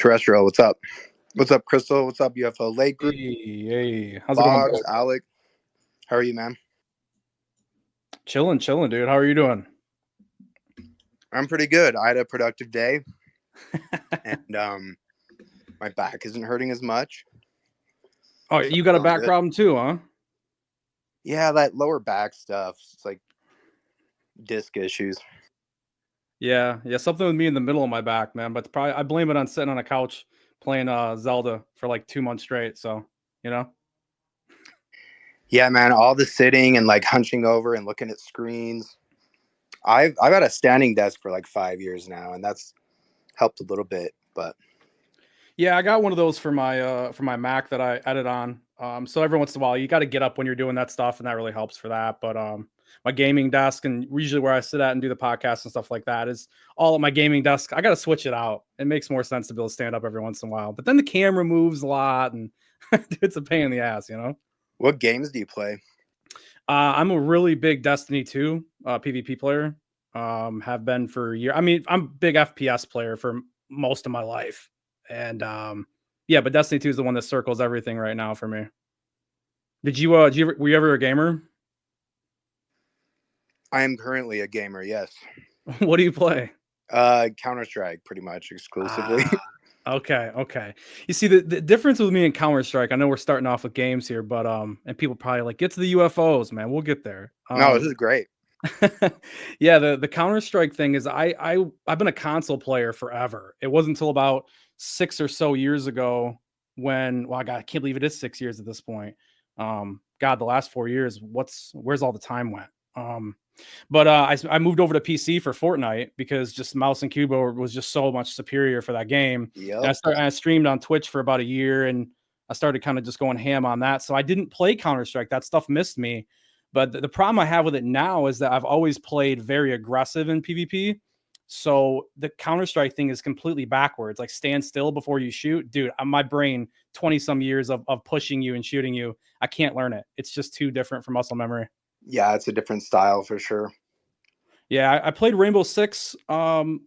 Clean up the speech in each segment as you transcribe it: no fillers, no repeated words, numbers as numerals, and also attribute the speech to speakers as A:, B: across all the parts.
A: Terrestrial, what's up? What's up, Crystal? What's up, UFO Lake Group?
B: Hey, how's it going,
A: Boggs,
B: bro?
A: Alec. How are you, man?
B: Chilling, dude. How are you doing?
A: I'm pretty good. I had a productive day, and my back isn't hurting as much.
B: Oh, you got a
A: Feeling
B: back
A: good.
B: problem too, huh?
A: Yeah, that lower back stuff. It's like disc issues.
B: Yeah, something with me in the middle of my back, man. But probably I blame it on sitting on a couch playing Zelda for like 2 months straight. So, you know.
A: Yeah, man, all the sitting and like hunching over and looking at screens. I've had a standing desk for like 5 years now, and that's helped a little bit. But
B: Yeah, I got one of those for my Mac that I edit on. So every once in a while, you got to get up when you're doing that stuff, and that really helps for that. But my gaming desk and usually where I sit at and do the podcast and stuff like that is all at my gaming desk. I got to switch it out. It makes more sense to be able to stand up every once in a while. But then the camera moves a lot, and it's a pain in the ass, you know.
A: what games do you play?
B: I'm a really big Destiny 2 PvP player. Have been for a year. I mean, I'm a big FPS player for most of my life. And yeah, but Destiny 2 is the one that circles everything right now for me. Were you ever a gamer?
A: I am currently a gamer. Yes,
B: What do you play?
A: Counter-Strike, pretty much exclusively.
B: Ah, okay. You see the difference with me and Counter-Strike, I know we're starting off with games here, but and people probably like get to the UFOs, man. We'll get there.
A: No, this is great.
B: Yeah, the Counter-Strike thing is I've been a console player forever. It wasn't until about 6 or so years ago when, well, God, I can't believe it is 6 years at this point. God, the last 4 years, where's all the time went? But I moved over to PC for Fortnite because just mouse and keyboard was just so much superior for that game. And
A: Yep.
B: I streamed on Twitch for about a year, and I started kind of just going ham on that. So I didn't play Counter-Strike. That stuff missed me. But the problem I have with it now is that I've always played very aggressive in PvP. So the Counter-Strike thing is completely backwards. Like stand still before you shoot. Dude, my brain, 20 some years of pushing you and shooting you, I can't learn it. It's just too different for muscle memory.
A: Yeah, it's a different style for sure.
B: Yeah, I played Rainbow Six. I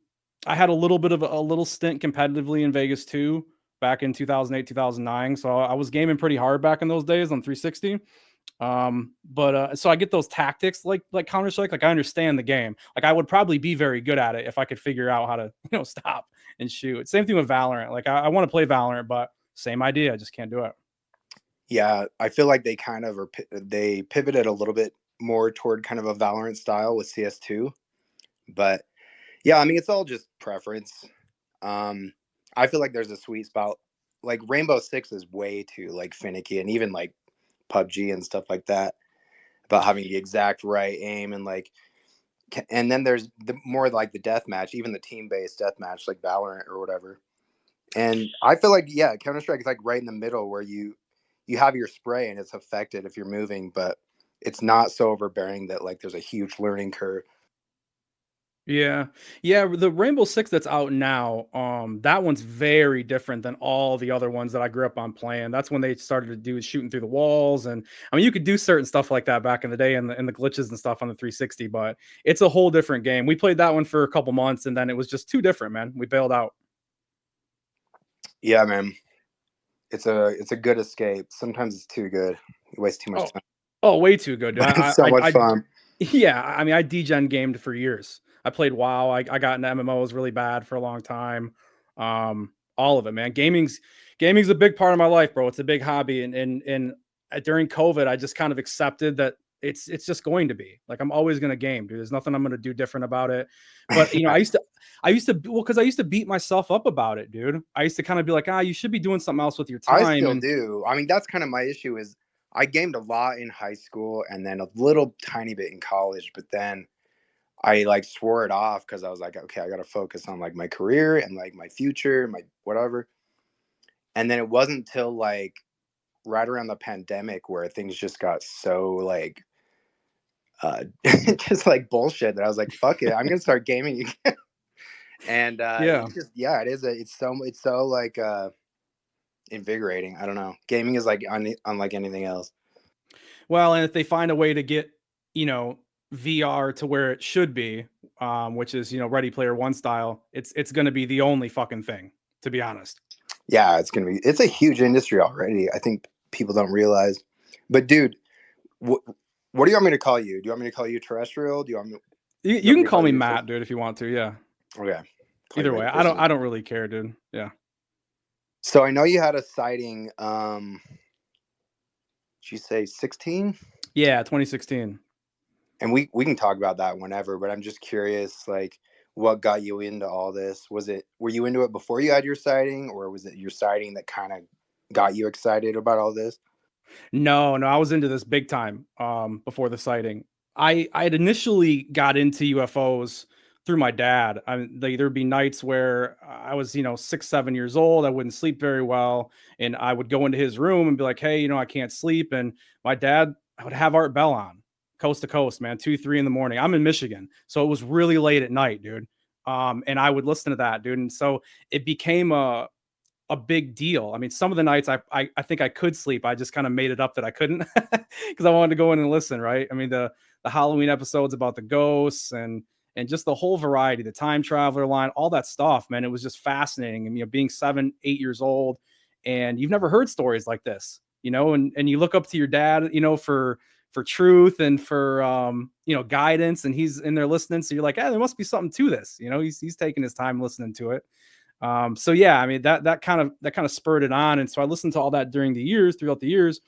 B: had a little bit of a little stint competitively in Vegas too, back in 2008, 2009. So I was gaming pretty hard back in those days on 360. But so I get those tactics like Counter-Strike. Like I understand the game. Like I would probably be very good at it if I could figure out how to, stop and shoot. Same thing with Valorant. Like I want to play Valorant, but same idea. I just can't do it.
A: Yeah, I feel like they kind of they pivoted a little bit more toward kind of a Valorant style with CS2. But yeah, I mean it's all just preference. I feel like there's a sweet spot. Like Rainbow Six is way too like finicky, and even like PUBG and stuff like that about having the exact right aim and like. And then there's the more like the death match, even the team-based death match, like Valorant or whatever. And I feel like Counter-Strike is like right in the middle where you have your spray and it's affected if you're moving, but it's not so overbearing that like there's a huge learning curve.
B: Yeah. Yeah, the Rainbow Six that's out now, that one's very different than all the other ones that I grew up on playing. That's when they started to do shooting through the walls, and I mean you could do certain stuff like that back in the day and the glitches and stuff on the 360, but it's a whole different game. We played that one for a couple months and then it was just too different, man. We bailed out.
A: Yeah, man. It's a good escape. Sometimes it's too good. You waste too much
B: Oh,
A: time.
B: way too good.
A: But it's so much fun.
B: Yeah, I mean I degen gamed for years. I played WoW. I got into MMOs really bad for a long time. All of it, man. Gaming's a big part of my life, bro. It's a big hobby, and during COVID, I just kind of accepted that it's just going to be like I'm always going to game, dude. There's nothing I'm going to do different about it. But I used to because I used to beat myself up about it, dude. I used to kind of be like, you should be doing something else with your time.
A: I still do. I mean, that's kind of my issue is I gamed a lot in high school and then a little tiny bit in college, but then I like swore it off because I was like, okay, I got to focus on like my career and like my future, my whatever. And then it wasn't until like right around the pandemic where things just got so like just like bullshit that I was like, fuck it, I'm gonna start gaming again. And
B: Yeah.
A: it's just it's so like invigorating. I don't know. Gaming is like unlike anything else.
B: Well, and if they find a way to get, VR to where it should be, which is, Ready Player One style, it's going to be the only fucking thing. to be honest.
A: Yeah, it's a huge industry already. I think people don't realize. But dude, what do you want me to call you? Do you want me to call you terrestrial?
B: You,
A: Do you
B: you
A: want me
B: can
A: to
B: call
A: call
B: me
A: you your first?
B: Matt, dude, if you want to. Yeah.
A: Okay. Call you
B: Either
A: by
B: way,
A: your
B: I
A: first
B: don't
A: name.
B: I don't really care, dude. Yeah.
A: So I know you had a sighting. Did you say 16?
B: Yeah, 2016.
A: And we can talk about that whenever, but I'm just curious, like, what got you into all this? Were you into it before you had your sighting, or was it your sighting that kind of got you excited about all this?
B: No, I was into this big time before the sighting. I had initially got into UFOs through my dad. There'd be nights where I was, 6, 7 years old. I wouldn't sleep very well, and I would go into his room and be like, "Hey, I can't sleep." And my dad would have Art Bell on, coast to coast, man, 2, 3 in the morning. I'm in Michigan, so it was really late at night, dude. And I would listen to that, dude. And so it became a big deal. I mean, some of the nights I think I could sleep. I just kind of made it up that I couldn't because I wanted to go in and listen. Right? I mean, the Halloween episodes about the ghosts and just the whole variety, the time traveler line, all that stuff, man. It was just fascinating. And being 7, 8 years old, and you've never heard stories like this, and you look up to your dad, for truth and for guidance, and he's in there listening. So you're like, there must be something to this. He's taking his time listening to it. So yeah, I mean that kind of spurred it on, and so I listened to all that throughout the years,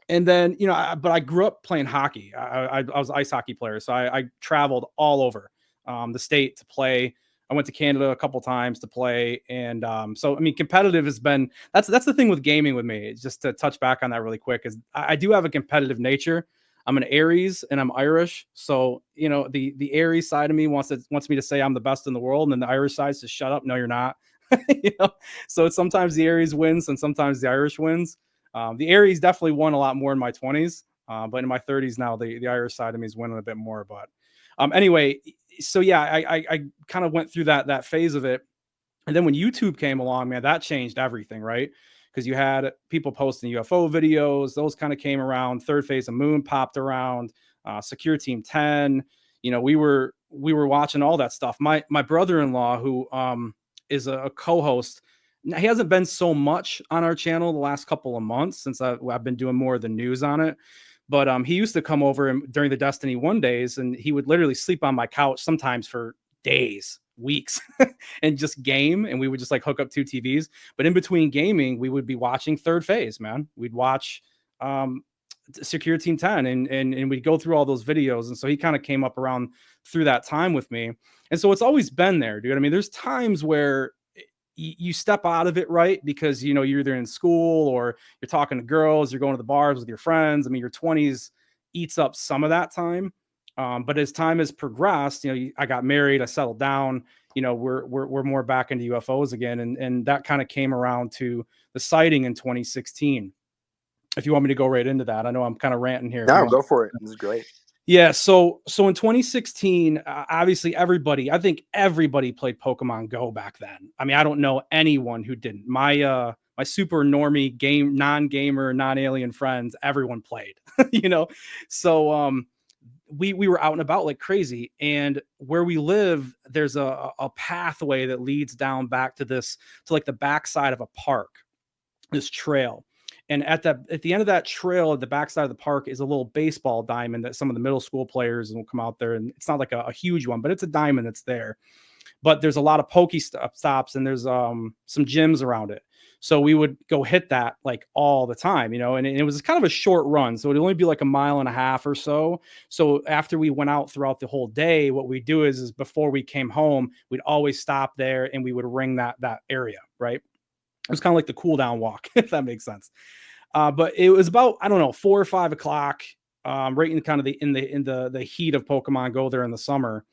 B: and then but I grew up playing hockey. I was an ice hockey player, so I traveled all over the state to play. I went to Canada a couple times to play, and so I mean, competitive has been that's the thing with gaming with me. Just to touch back on that really quick, is I do have a competitive nature. I'm an Aries and I'm Irish, so the Aries side of me wants me to say I'm the best in the world, and then the Irish side says shut up, no you're not. you know, so it's sometimes the Aries wins and sometimes the Irish wins. The Aries definitely won a lot more in my 20s, but in my 30s now, the Irish side of me is winning a bit more. But anyway, so yeah, I kind of went through that phase of it, and then when YouTube came along, man, that changed everything, right? Because you had people posting UFO videos; those kind of came around. Third phase of Moon popped around. Secure Team 10. We were watching all that stuff. My brother-in-law, who is a co-host. He hasn't been so much on our channel the last couple of months since I've been doing more of the news on it. But he used to come over during the Destiny 1 days, and he would literally sleep on my couch sometimes for days, weeks, and just game. And we would just like hook up 2 TVs. But in between gaming, we would be watching Third Phase, man. We'd watch Secure Team 10 and we'd go through all those videos. And so he kind of came up around through that time with me. And so it's always been there, dude. I mean, there's times where you step out of it, right? Because, you're either in school or you're talking to girls, you're going to the bars with your friends. I mean, your 20s eats up some of that time. But as time has progressed, I got married, I settled down, we're more back into UFOs again. And that kind of came around to the sighting in 2016. If you want me to go right into that, I know I'm kind of ranting here. If you
A: No,
B: want.
A: go for it. This is great.
B: Yeah, so in 2016, obviously I think everybody played Pokemon Go back then. I mean, I don't know anyone who didn't. My super normie non-gamer, non-alien friends, everyone played. you know, so we were out and about like crazy, and where we live, there's a pathway that leads down back to like the backside of a park, this trail. And at the end of that trail at the backside of the park is a little baseball diamond that some of the middle school players will come out there. And it's not like a huge one, but it's a diamond that's there. But there's a lot of stops and there's some gyms around it. So we would go hit that like all the time, and it was kind of a short run. So it'd only be like a mile and a half or so. So after we went out throughout the whole day, what we do is before we came home, we'd always stop there and we would ring that area, right? It was kind of like the cool down walk, if that makes sense. But it was about, I don't know, 4 or 5 o'clock, right in kind of the heat of Pokemon Go there in the summer.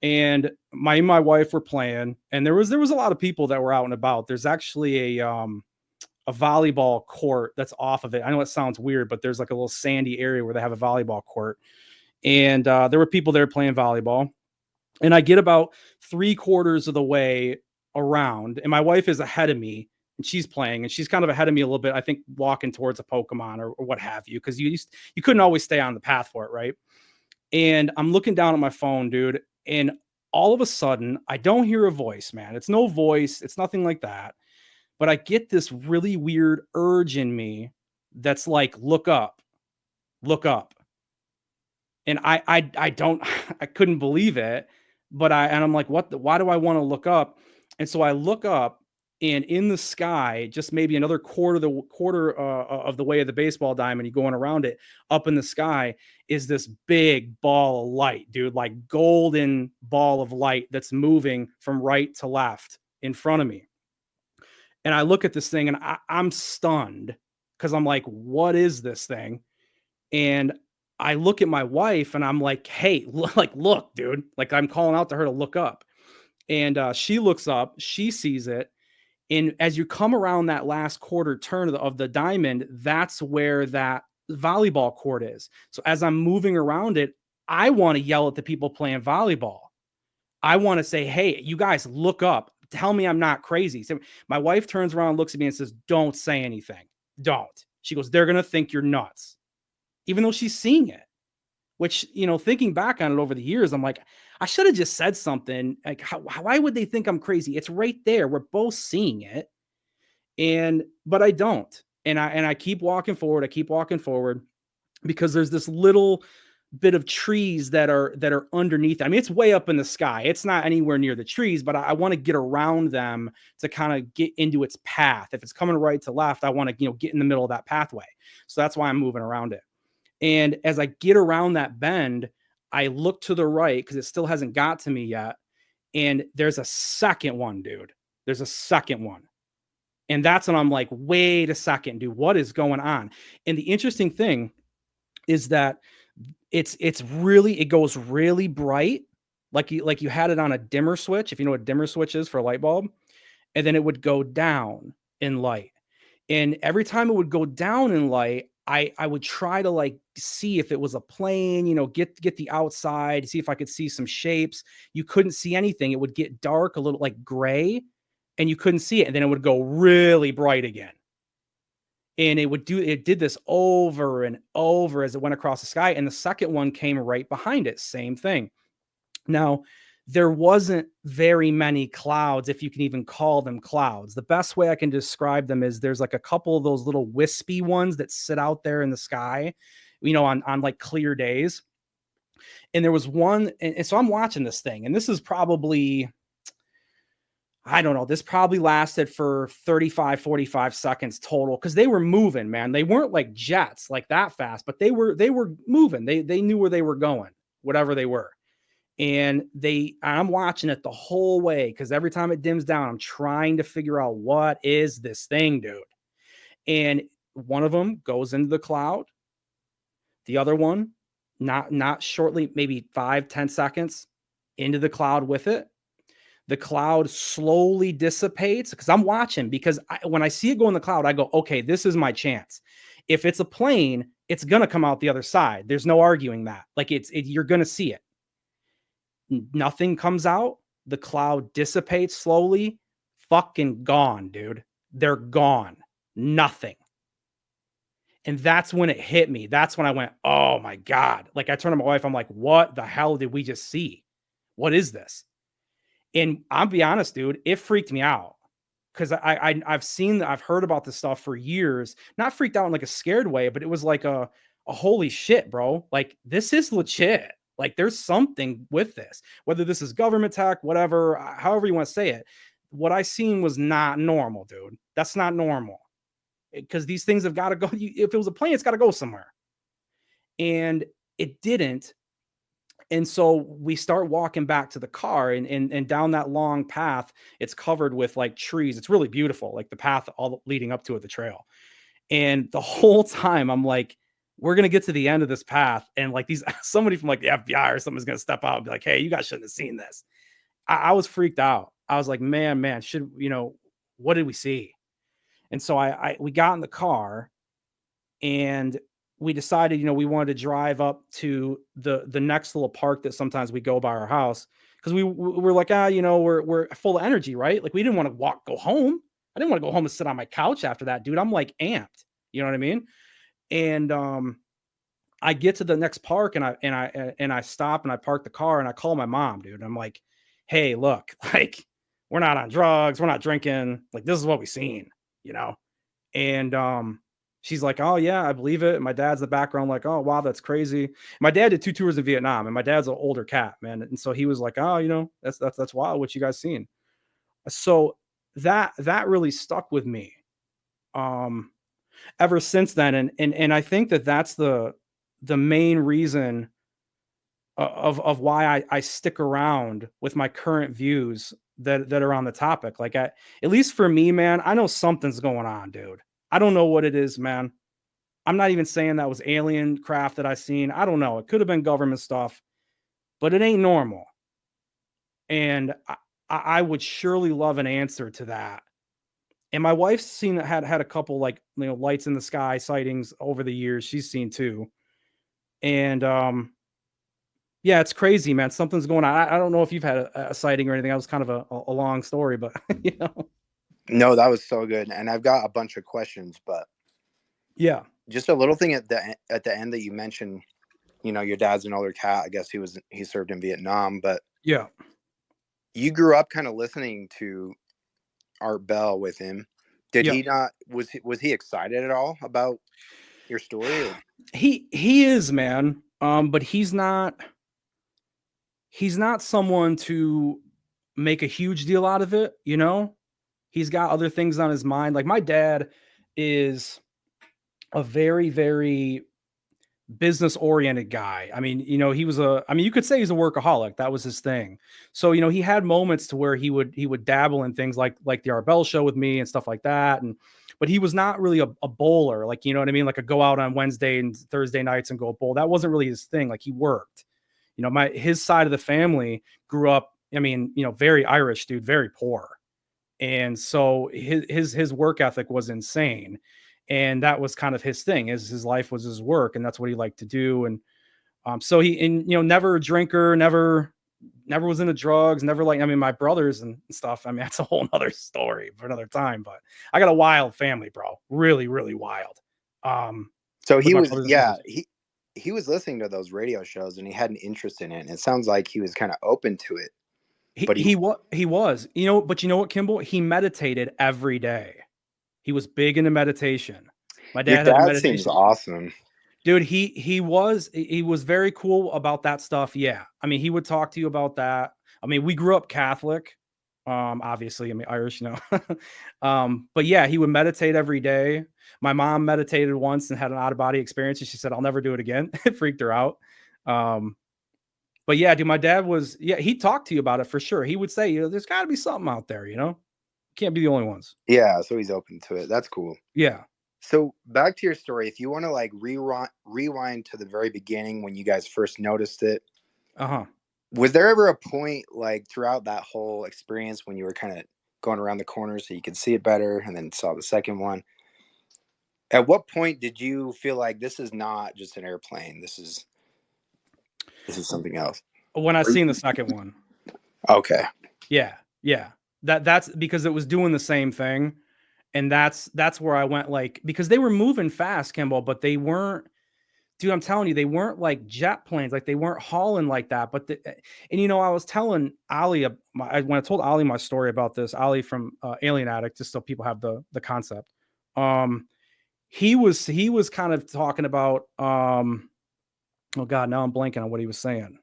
B: And my wife were playing, and there was a lot of people that were out and about. There's actually a volleyball court that's off of it. I know it sounds weird, but there's like a little sandy area where they have a volleyball court. And there were people there playing volleyball. And I get about 3/4 of the way around, and my wife is ahead of me, and she's playing, and she's kind of ahead of me a little bit, I think, walking towards a Pokemon or what have you, because you couldn't always stay on the path for it, right? And I'm looking down at my phone, dude, and all of a sudden, I don't hear a voice, man. It's no voice, it's nothing like that. But I get this really weird urge in me that's like, look up, look up. And I don't I couldn't believe it, but I'm like, what the, why do I want to look up? And so I look up, and in the sky, just maybe another quarter of the way of the baseball diamond, you going around it, up in the sky is this big ball of light, dude, like golden ball of light that's moving from right to left in front of me. And I look at this thing, and I'm stunned because I'm like, what is this thing? And I look at my wife and I'm like, hey, look, dude. Like, I'm calling out to her to look up. And she looks up, she sees it. And as you come around that last quarter turn of the diamond, that's where that volleyball court is. So as I'm moving around it, I want to yell at the people playing volleyball. I want to say, hey, you guys, look up. Tell me I'm not crazy. So my wife turns around, looks at me, and says, don't say anything. Don't. She goes, they're going to think you're nuts, even though she's seeing it. Which, thinking back on it over the years, I'm like, I should have just said something. Like, why would they think I'm crazy? It's right there. We're both seeing it. But I don't. And I keep walking forward. I keep walking forward because there's this little bit of trees that are underneath. I mean, it's way up in the sky. It's not anywhere near the trees, but I want to get around them to kind of get into its path. If it's coming right to left, I want to, get in the middle of that pathway. So that's why I'm moving around it. And as I get around that bend, I look to the right because it still hasn't got to me yet. And there's a second one, dude. There's a second one. And that's when I'm like, wait a second, dude, what is going on? And the interesting thing is that it goes really bright, like you had it on a dimmer switch, if you know what a dimmer switch is for a light bulb, and then it would go down in light. And every time it would go down in light, I would try to like see if it was a plane, get the outside, see if I could see some shapes. You couldn't see anything. It would get dark, a little like gray, and you couldn't see it. And then it would go really bright again. And it did this over and over as it went across the sky. And the second one came right behind it. Same thing. Now, there wasn't very many clouds, if you can even call them clouds. The best way I can describe them is there's like a couple of those little wispy ones that sit out there in the sky, on like clear days. And there was one, and so I'm watching this thing, and this is probably, I don't know, this probably lasted for 35, 45 seconds total because they were moving, man. They weren't like jets like that fast, but they were moving. They knew where they were going, whatever they were. And I'm watching it the whole way because every time it dims down, I'm trying to figure out what is this thing, dude. And one of them goes into the cloud. The other one, not shortly, maybe 5-10 seconds into the cloud with it. The cloud slowly dissipates because I'm watching, because when I see it go in the cloud, I go, okay, this is my chance. If it's a plane, it's going to come out the other side. There's no arguing that. Like you're going to see it. Nothing comes out. The cloud dissipates slowly. Fucking gone, dude. They're gone. Nothing. And that's when it hit me. That's when I went, oh my God. Like I turned to my wife. I'm like, what the hell did we just see? What is this? And I'll be honest, dude, it freaked me out because I've heard about this stuff for years. Not freaked out in like a scared way, but it was like a holy shit, bro. Like this is legit. Like there's something with this, whether this is government tech, whatever, however you want to say it. What I seen was not normal, dude. That's not normal because these things have got to go. If it was a plane, it's got to go somewhere. And it didn't. And so we start walking back to the car, and down that long path, it's covered with like trees. It's really beautiful, like the path all leading up to it, the trail. And the whole time I'm like, we're going to get to the end of this path. And like somebody from like the FBI or something's going to step out and be like, hey, you guys shouldn't have seen this. I was freaked out. I was like, man, what did we see? And so we got in the car and we decided, we wanted to drive up to the next little park that sometimes we go by our house. Cause we were like, we're full of energy, right? Like we didn't want to go home. I didn't want to go home and sit on my couch after that, dude. I'm like amped. You know what I mean? And I get to the next park and I stop and I park the car and I call my mom, dude. I'm like, hey, look, like we're not on drugs, we're not drinking, like this is what we seen, you know. And she's like, oh yeah, I believe it. And my dad's in the background, like, oh wow, that's crazy. My dad did 2 tours in Vietnam, and my dad's an older cat, man. And so he was like, oh, you know, that's wild what you guys seen. So that really stuck with me. Um ever since then. And I think that that's the main reason of why I stick around with my current views that are on the topic. Like at least for me, man, I know something's going on, dude. I don't know what it is, man. I'm not even saying that was alien craft that I seen. I don't know. It could have been government stuff, but it ain't normal. And I would surely love an answer to that. And my wife's seen had a couple like lights in the sky sightings over the years. She's seen too. And yeah, it's crazy, man. Something's going on. I don't know if you've had a sighting or anything. That was kind of a long story, but you know.
A: No, that was so good. And I've got a bunch of questions, but
B: Yeah.
A: just a little thing at the end that you mentioned, your dad's an older cat. I guess he served in Vietnam, but
B: Yeah.
A: you grew up kind of listening to Art Bell with him. Did
B: Yeah.
A: he not was he excited at all about your story? Or?
B: He is, man. But he's not someone to make a huge deal out of it, you know? He's got other things on his mind. Like my dad is a very, very business oriented guy. I mean, you could say he's a workaholic. That was his thing. So, he had moments to where he would dabble in things like the Arbel show with me and stuff like that. But he was not really a bowler, like, you know what I mean? Like a go out on Wednesday and Thursday nights and go bowl. That wasn't really his thing. Like he worked. His side of the family grew up, I mean, very Irish, dude, very poor. And so his work ethic was insane. And that was kind of his thing. His life was his work, and that's what he liked to do. And so never a drinker, never was into drugs, never like, I mean, my brothers and stuff. I mean, that's a whole nother story for another time. But I got a wild family, bro. Really, really wild.
A: So
B: With
A: he
B: my
A: was,
B: brothers and
A: yeah,
B: sisters.
A: he was listening to those radio shows and he had an interest in it. And it sounds like he was kind of open to it,
B: He
A: but
B: he what he was, but you know what, Kimball? He meditated every day. He was big into meditation. My
A: your
B: dad had a
A: dad seems
B: meditation.
A: awesome.
B: Dude, he was very cool about that stuff. Yeah. I mean, he would talk to you about that. I mean, we grew up Catholic. Obviously, I mean Irish, but yeah, he would meditate every day. My mom meditated once and had an out of body experience, and she said, I'll never do it again. It freaked her out. Um, but yeah, dude, my dad was, yeah, he talked to you about it for sure. He would say, there's gotta be something out there, Can't be the only ones.
A: Yeah, so he's open to it. That's cool.
B: Yeah.
A: So back to your story, if you want to like rewind to the very beginning when you guys first noticed it,
B: Uh-huh.
A: was there ever a point like throughout that whole experience when you were kind of going around the corner so you could see it better and then saw the second one? At what point did you feel like this is not just an airplane? This is something else.
B: When I seen the second one.
A: Okay.
B: Yeah. Yeah. That's because it was doing the same thing. And that's where I went, like, because they were moving fast, Kimball, but they weren't, dude, I'm telling you, they weren't like jet planes, like they weren't hauling like that. And I was telling Ali, when I told Ali my story about this, Ali from Alien Addict, just so people have the concept. He was kind of talking about, oh God, now I'm blanking on what he was saying.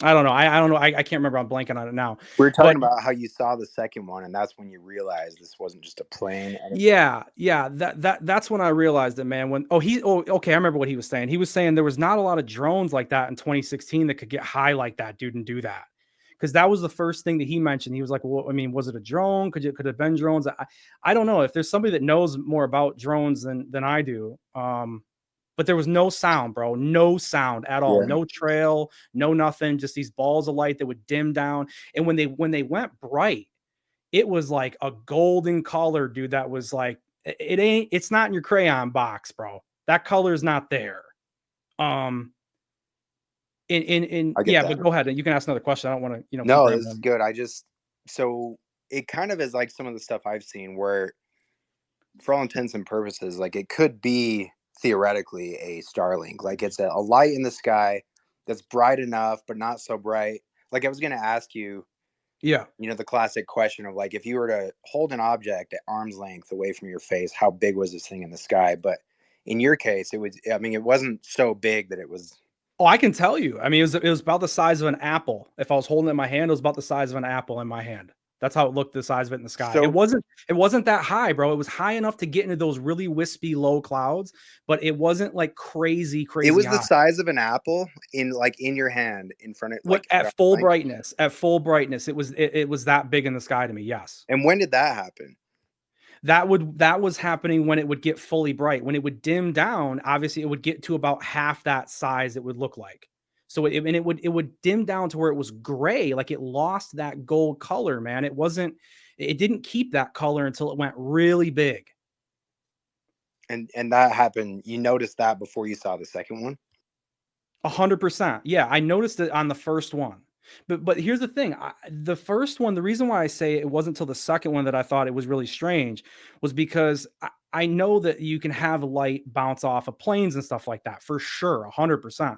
B: I don't know. I don't know. I can't remember. I'm blanking on it now.
A: We were talking
B: But
A: about how you saw the second one and that's when you realized this wasn't just a plane.
B: yeah, yeah. That's when I realized it, man. Okay, I remember what he was saying. He was saying there was not a lot of drones like that in 2016 that could get high like that, dude, and do that. Because that was the first thing that he mentioned. He was like, "Well, I mean, was it a drone? Could it have been drones?" I don't know if there's somebody that knows more about drones than I do. But there was no sound, bro. No sound at all.
A: Yeah.
B: No trail, no nothing. Just these balls of light that would dim down. And when they went bright, it was like a golden color, dude. That was like, it's not in your crayon box, bro. That color is not there.
A: I get
B: Yeah,
A: that.
B: but go ahead and you can ask another question. I don't want to, keep
A: No, this is
B: rambling.
A: good. So it kind of is like some of the stuff I've seen where, for all intents and purposes, like it could be theoretically a Starlink. Like it's a light in the sky that's bright enough, but not so bright. Like I was going to ask you,
B: Yeah.
A: the classic question of like, if you were to hold an object at arm's length away from your face, how big was this thing in the sky? But in your case, it wasn't so big that it was.
B: Oh, I can tell you. I mean, it was about the size of an apple. If I was holding it in my hand, it was about the size of an apple in my hand. That's how it looked, the size of it in the sky.
A: So
B: It wasn't that high, bro. It was high enough to get into those really wispy low clouds, but it wasn't like crazy,
A: it
B: crazy
A: was the
B: high.
A: size of an apple in your hand in front of
B: What
A: like at
B: at full brightness, it was that big in the sky to me. Yes.
A: And when did that happen?
B: That was happening when it would get fully bright. When it would dim down, obviously it would get to about half that size it would look like. So it would dim down to where it was gray, like it lost that gold color, man. It didn't keep that color until it went really big.
A: And that happened. You noticed that before you saw the second one?
B: 100%. Yeah, I noticed it on the first one. But here's the thing. The first one, the reason why I say it wasn't until the second one that I thought it was really strange was because I know that you can have light bounce off of planes and stuff like that for sure, 100%.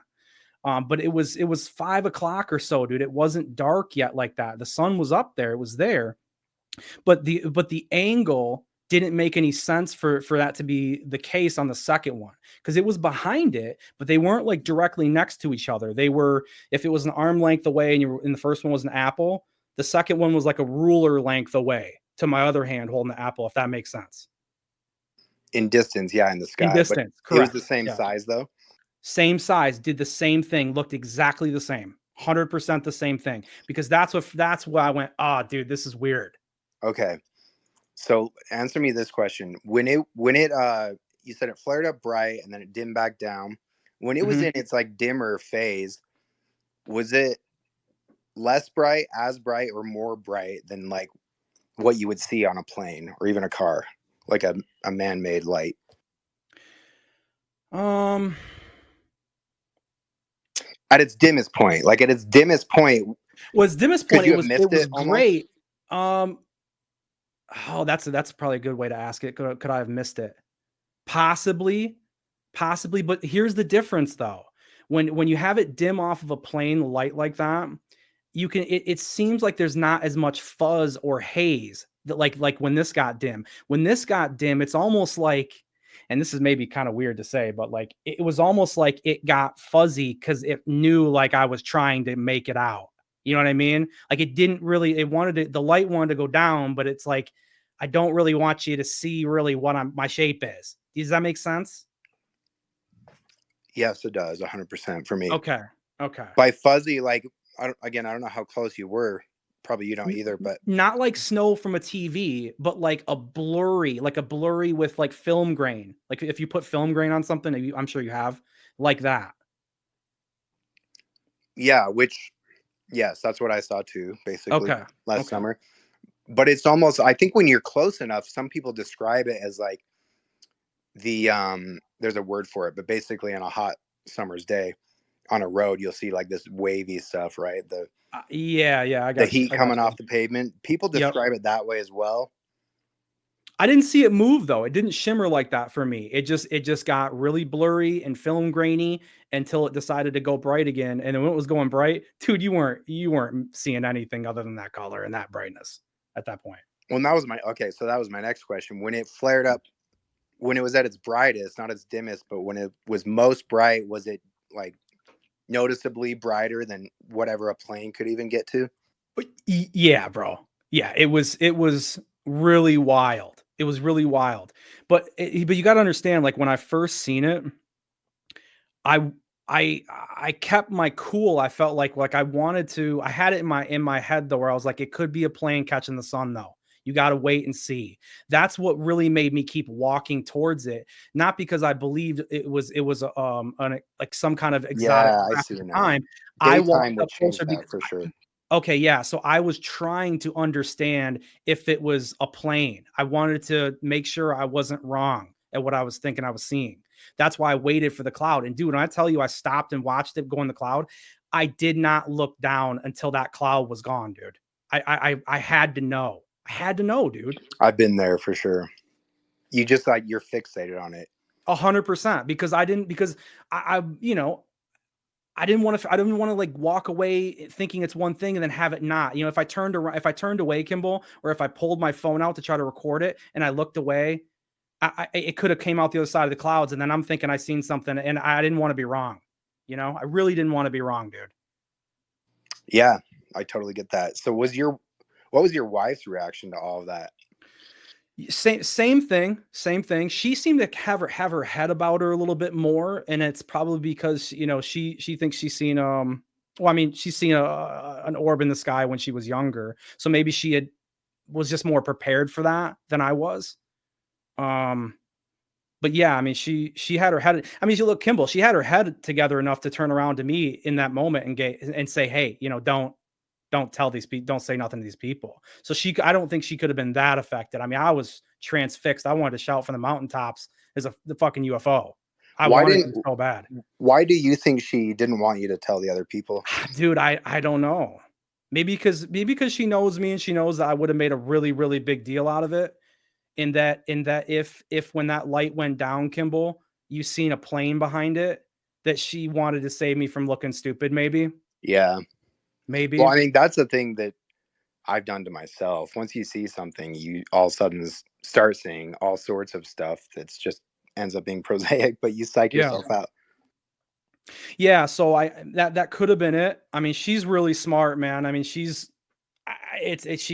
B: But it was 5 o'clock or so, dude. It wasn't dark yet like that. The sun was up there, it was there, but the angle didn't make any sense for that to be the case on the second one because it was behind it, but they weren't like directly next to each other. They were, if it was an arm length away and the first one was an apple, the second one was like a ruler length away to my other hand holding the apple, if that makes sense.
A: In distance, yeah, in the
B: In
A: sky, but
B: distance,
A: it was the
B: correct.
A: same
B: Yeah.
A: size though.
B: Same size, did the same thing, looked exactly the same. 100% the same thing. Because that's why I went, oh, dude, this is weird.
A: Okay. So answer me this question. When it you said it flared up bright and then it dimmed back down. When it was
B: Mhm.
A: in its like dimmer phase, was it less bright, as bright, or more bright than like what you would see on a plane or even a car? Like a man-made light.
B: Um,
A: At its dimmest point. Like at its dimmest point,
B: was dimmest
A: could
B: point,
A: you have
B: it
A: missed
B: was
A: it almost?
B: great. Um, oh, that's probably a good way to ask it. Could I have missed it? Possibly, possibly, but here's the difference though. When you have it dim off of a plain light like that, it seems like there's not as much fuzz or haze that like when this got dim. When this got dim, it's almost like, and this is maybe kind of weird to say, but like it was almost like it got fuzzy because it knew like I was trying to make it out. You know what I mean? Like it didn't really, the light wanted to go down, but it's like, I don't really want you to see really what my shape is. Does that make sense?
A: Yes, it does. 100% for me.
B: Okay. Okay.
A: By fuzzy, like I don't know how close you were. Probably you don't either, but
B: Not like snow from a TV, but like a blurry with like film grain. Like if you put film grain on something, I'm sure you have, like that.
A: yeah, which yes, that's what I saw too, basically
B: Okay.
A: last
B: Okay.
A: summer. But it's almost, I think when you're close enough, some people describe it as like there's a word for it, but basically on a hot summer's day on a road, you'll see like this wavy stuff, right?
B: Yeah, yeah, I
A: The
B: got you.
A: heat
B: I got
A: coming
B: you.
A: off the pavement. People
B: Yep.
A: describe it that way as well.
B: I didn't see it move though. It didn't shimmer like that for me. It just got really blurry and film grainy until it decided to go bright again. And then when it was going bright, dude, you weren't seeing anything other than that color and that brightness at that point.
A: Well, that was my okay. So that was my next question. When it flared up, when it was at its brightest, not its dimmest, but when it was most bright, was it like noticeably brighter than whatever a plane could even get to?
B: Yeah, bro. Yeah, it was really wild. It was really wild. But you got to understand, like when I first seen it, I I kept my cool. I felt like I wanted to. I had it in my head though, where I was like, it could be a plane catching the sun though. You got to wait and see. That's what really made me keep walking towards it, not because I believed it was like some kind of exotic
A: Yeah, I
B: craft
A: see
B: at the
A: now.
B: time. I
A: Daytime
B: walked
A: would
B: up
A: change
B: closer
A: that
B: because
A: for sure.
B: okay, yeah. So I was trying to understand if it was a plane. I wanted to make sure I wasn't wrong at what I was thinking I was seeing. That's why I waited for the cloud. And dude, when I tell you I stopped and watched it go in the cloud, I did not look down until that cloud was gone, dude. I had to know. I had to know, dude.
A: I've been there for sure. You just like you're fixated on it.
B: 100% because I didn't because I I didn't want to like walk away thinking it's one thing and then have it not. You know, if I turned away, Kimball, or if I pulled my phone out to try to record it and I looked away, it could have came out the other side of the clouds, and then I'm thinking I seen something, and I didn't want to be wrong. You know, I really didn't want to be wrong, dude.
A: Yeah, I totally get that. So what was your wife's reaction to all of that?
B: Same thing. She seemed to have her head about her a little bit more, and it's probably because, you know, she thinks she's seen well, I mean, she's seen an orb in the sky when she was younger, so maybe was just more prepared for that than I was. Um, but yeah, I mean, she had her head. I mean, you look, Kimball, she had her head together enough to turn around to me in that moment and say, "Hey, you know, don't tell these people, don't say nothing to these people." So I don't think she could have been that affected. I mean, I was transfixed. I wanted to shout from the mountaintops as the fucking UFO. I
A: Why
B: wanted
A: didn't
B: to so bad.
A: why do you think she didn't want you to tell the other people?
B: Dude, I don't know. Maybe because she knows me and she knows that I would have made a really, really big deal out of it. In that if when that light went down, Kimball, you seen a plane behind it, that she wanted to save me from looking stupid, maybe.
A: Yeah. Well,
B: Maybe.
A: I mean, that's the thing that I've done to myself. Once you see something, you all of a sudden start seeing all sorts of stuff that's just ends up being prosaic, but you psych
B: Yeah.
A: yourself out.
B: Yeah, so that could have been it. I mean, she's really smart, man. I mean, she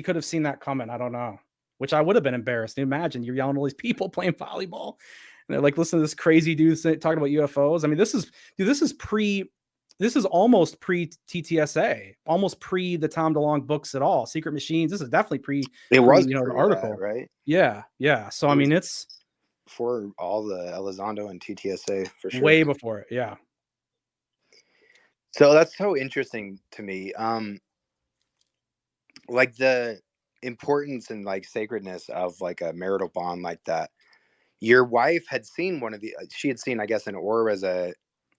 B: could have seen that coming. I don't know. Which I would have been embarrassed. Imagine you're yelling at all these people playing volleyball, and they're like, "Listen to this crazy dude talking about UFOs." I mean, this is almost pre TTSA, almost pre the Tom DeLonge books at all. Secret Machines. This is definitely
A: It
B: pre,
A: was
B: you know, the
A: pre that,
B: article.
A: right?
B: Yeah, yeah. So
A: It
B: I
A: was
B: mean, it's
A: for all the Elizondo and TTSA for sure.
B: way before it. Yeah.
A: So that's so interesting to me. Like the importance and like sacredness of like a marital bond like that. Your wife had seen one of the she had seen, I guess, an orb as a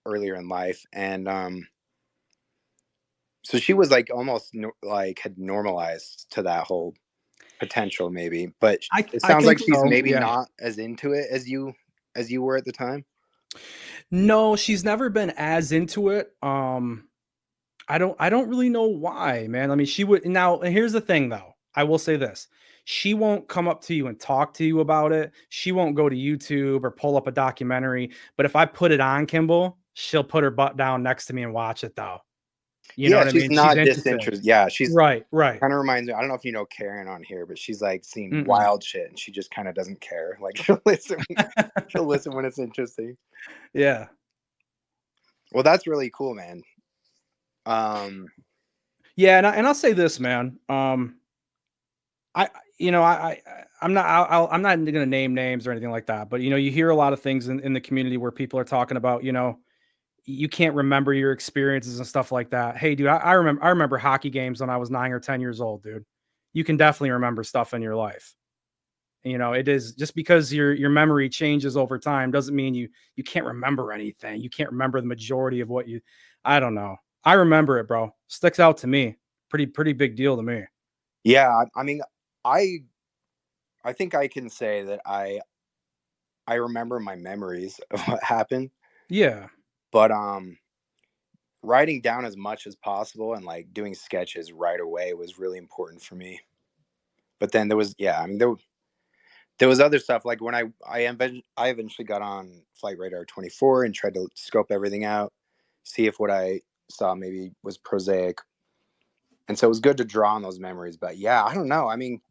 A: earlier in life, and so she was like almost like had normalized to that whole potential maybe, but it
B: I
A: sounds like
B: think
A: she's
B: so.
A: maybe
B: Yeah.
A: not as into it as you were at the time.
B: No, she's never been as into it. I don't really know why, man. I mean, she would now, and here's the thing though. I will say this. She won't come up to you and talk to you about it. She won't go to YouTube or pull up a documentary. But if I put it on, Kimball, she'll put her butt down next to me and watch it though. You know
A: Yeah,
B: what I
A: she's
B: mean? She's
A: not
B: interested.
A: disinterested. Yeah, she's
B: Right, right.
A: kind of reminds me. I don't know if you know Karen on here, but she's like seen
B: Mm-mm.
A: wild shit and she just kind of doesn't care. Like she'll listen when it's interesting.
B: Yeah.
A: Well, that's really cool, man. Um,
B: Yeah, and I'll say this, man. I you know, I'm not I'm not gonna name names or anything like that, but you know, you hear a lot of things in the community where people are talking about, you know, you can't remember your experiences and stuff like that. Hey, dude, I remember hockey games when I was 9 or 10 years old, dude. You can definitely remember stuff in your life. You know, it is just because your memory changes over time doesn't mean you can't remember anything. You can't remember the majority of what you. I don't know. I remember it, bro. Sticks out to me. Pretty big deal to me.
A: yeah, I mean, I I think I can say that I remember my memories of what happened,
B: Yeah.
A: but writing down as much as possible and like doing sketches right away was really important for me. But then there was yeah, I mean there was other stuff like when I eventually got on Flight Radar 24 and tried to scope everything out, see if what I saw maybe was prosaic. And so it was good to draw on those memories. But yeah, I don't know. I mean,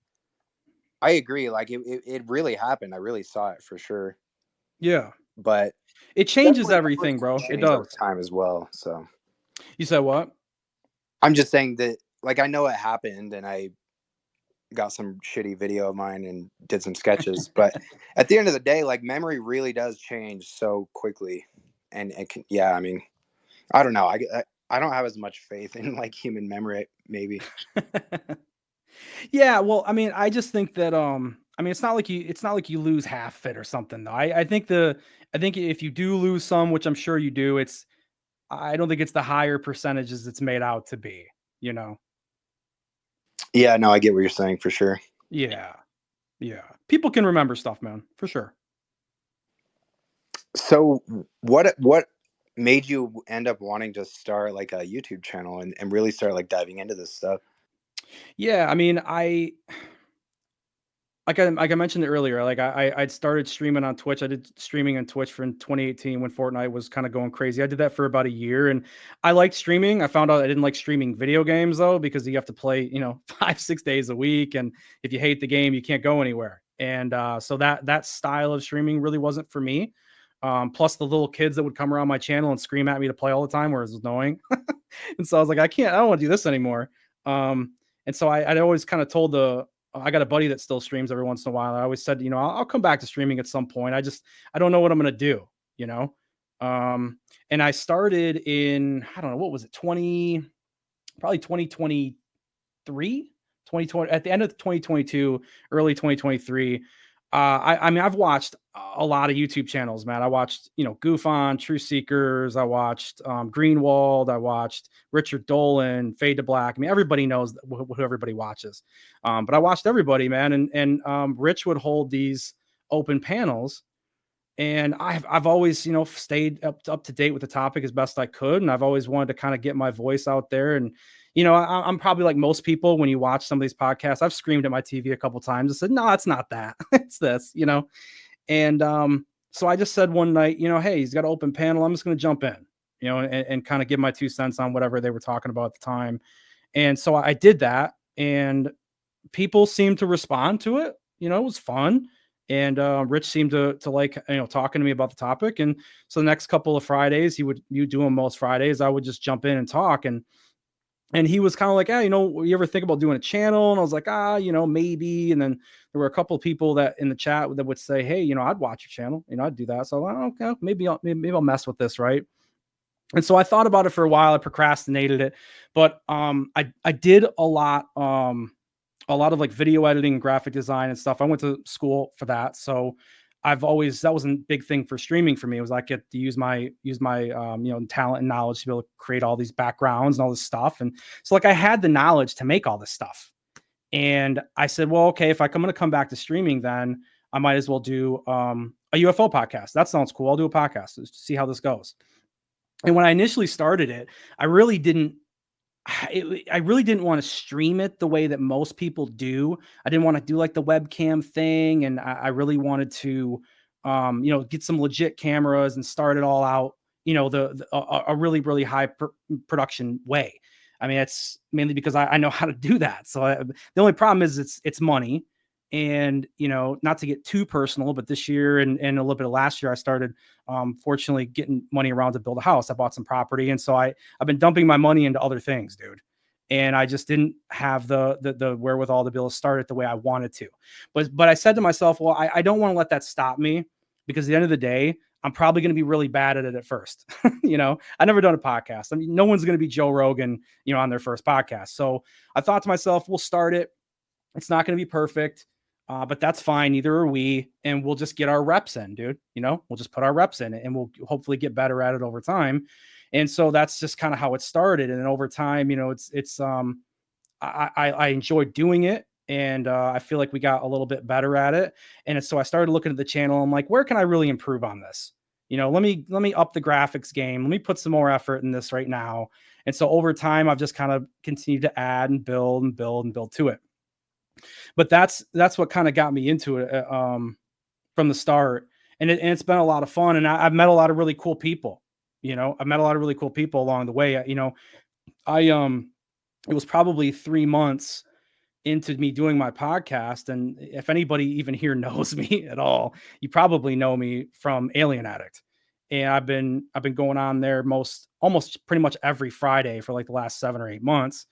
A: I agree. Like it really happened. I really saw it for sure.
B: Yeah.
A: But
B: It changes
A: definitely
B: everything, bro. It
A: changed over
B: does.
A: time as well. So
B: You said what?
A: I'm just saying that like I know it happened and I got some shitty video of mine and did some sketches. But at the end of the day, like memory really does change so quickly. And it can yeah, I mean, I don't know. I don't have as much faith in like human memory, maybe.
B: Yeah, well, I mean, I just think that I mean, it's not like you lose half of it or something though. I think if you do lose some, which I'm sure you do, I don't think it's the higher percentages it's made out to be, you know.
A: Yeah, no, I get what you're saying for sure.
B: Yeah. Yeah. People can remember stuff, man, for sure.
A: So what made you end up wanting to start like a YouTube channel and really start like diving into this stuff?
B: Yeah, I mean, like I mentioned earlier, like I'd started streaming on Twitch. I did streaming on Twitch for in 2018 when Fortnite was kind of going crazy. I did that for about a year, and I liked streaming. I found out I didn't like streaming video games though, because you have to play, 5, 6 days a week, and if you hate the game, you can't go anywhere. And so that style of streaming really wasn't for me. Plus the little kids that would come around my channel and scream at me to play all the time, where it was annoying. And so I was like, I don't want to do this anymore. And so I'd always kind of told I got a buddy that still streams every once in a while. I always said, I'll come back to streaming at some point. I don't know what I'm going to do, you know? Um, and I started in, I don't know, what was it? Probably 2023, 2020, at the end of 2022, early 2023. I mean, I've watched a lot of YouTube channels, man. I watched, Goof On, True Seekers. I watched Greenwald. I watched Richard Dolan, Fade to Black. I mean, everybody knows who everybody watches. But I watched everybody, man. And Rich would hold these open panels, and I've always, stayed up to date with the topic as best I could, and I've always wanted to kind of get my voice out there. And I'm probably like most people. When you watch some of these podcasts, I've screamed at my TV a couple times and said, "No, it's not that. It's this," And so I just said one night, hey, he's got an open panel. I'm just going to jump in, and kind of give my 2 cents on whatever they were talking about at the time. And so I did that, and people seemed to respond to it. It was fun. And Rich seemed to like, talking to me about the topic. And so the next couple of Fridays, you do them most Fridays, I would just jump in and talk. And he was kind of like, you ever think about doing a channel? And I was like, maybe. And then there were a couple of people that in the chat that would say, hey, I'd watch your channel, I'd do that. So I'm like, okay, maybe I'll mess with this, right? And so I thought about it for a while. I procrastinated it, but I did a lot of like video editing and graphic design and stuff. I went to school for that. So that was a big thing for streaming for me. It was I get to use my talent and knowledge to be able to create all these backgrounds and all this stuff. And so like I had the knowledge to make all this stuff. And I said, well, okay, if I'm going to come back to streaming, then I might as well do a UFO podcast. That sounds cool. I'll do a podcast to see how this goes. And when I initially started it, I really didn't want to stream it the way that most people do. I didn't want to do like the webcam thing. And I really wanted to, get some legit cameras and start it all out, a really, really high production way. I mean, it's mainly because I know how to do that. So the only problem is it's money. And, not to get too personal, but this year and a little bit of last year, I started, fortunately getting money around to build a house. I bought some property. And so I've been dumping my money into other things, dude. And I just didn't have the wherewithal to be able to start it the way I wanted to. But I said to myself, well, I don't want to let that stop me, because at the end of the day, I'm probably going to be really bad at it at first. I never done a podcast. I mean, no one's going to be Joe Rogan, on their first podcast. So I thought to myself, we'll start it. It's not going to be perfect. But that's fine. Neither are we. And we'll just get our reps in, dude. We'll just put our reps in it, and we'll hopefully get better at it over time. And so that's just kind of how it started. And then over time, I enjoyed doing it. And I feel like we got a little bit better at it. And so I started looking at the channel. I'm like, where can I really improve on this? Let me up the graphics game. Let me put some more effort in this right now. And so over time, I've just kind of continued to add and build and build and build to it. But that's what kind of got me into it from the start. And it's been a lot of fun. And I've met a lot of really cool people. I've met a lot of really cool people along the way. It was probably 3 months into me doing my podcast. And if anybody even here knows me at all, you probably know me from Alien Addict. And I've been going on there almost pretty much every Friday for like the last 7 or 8 months.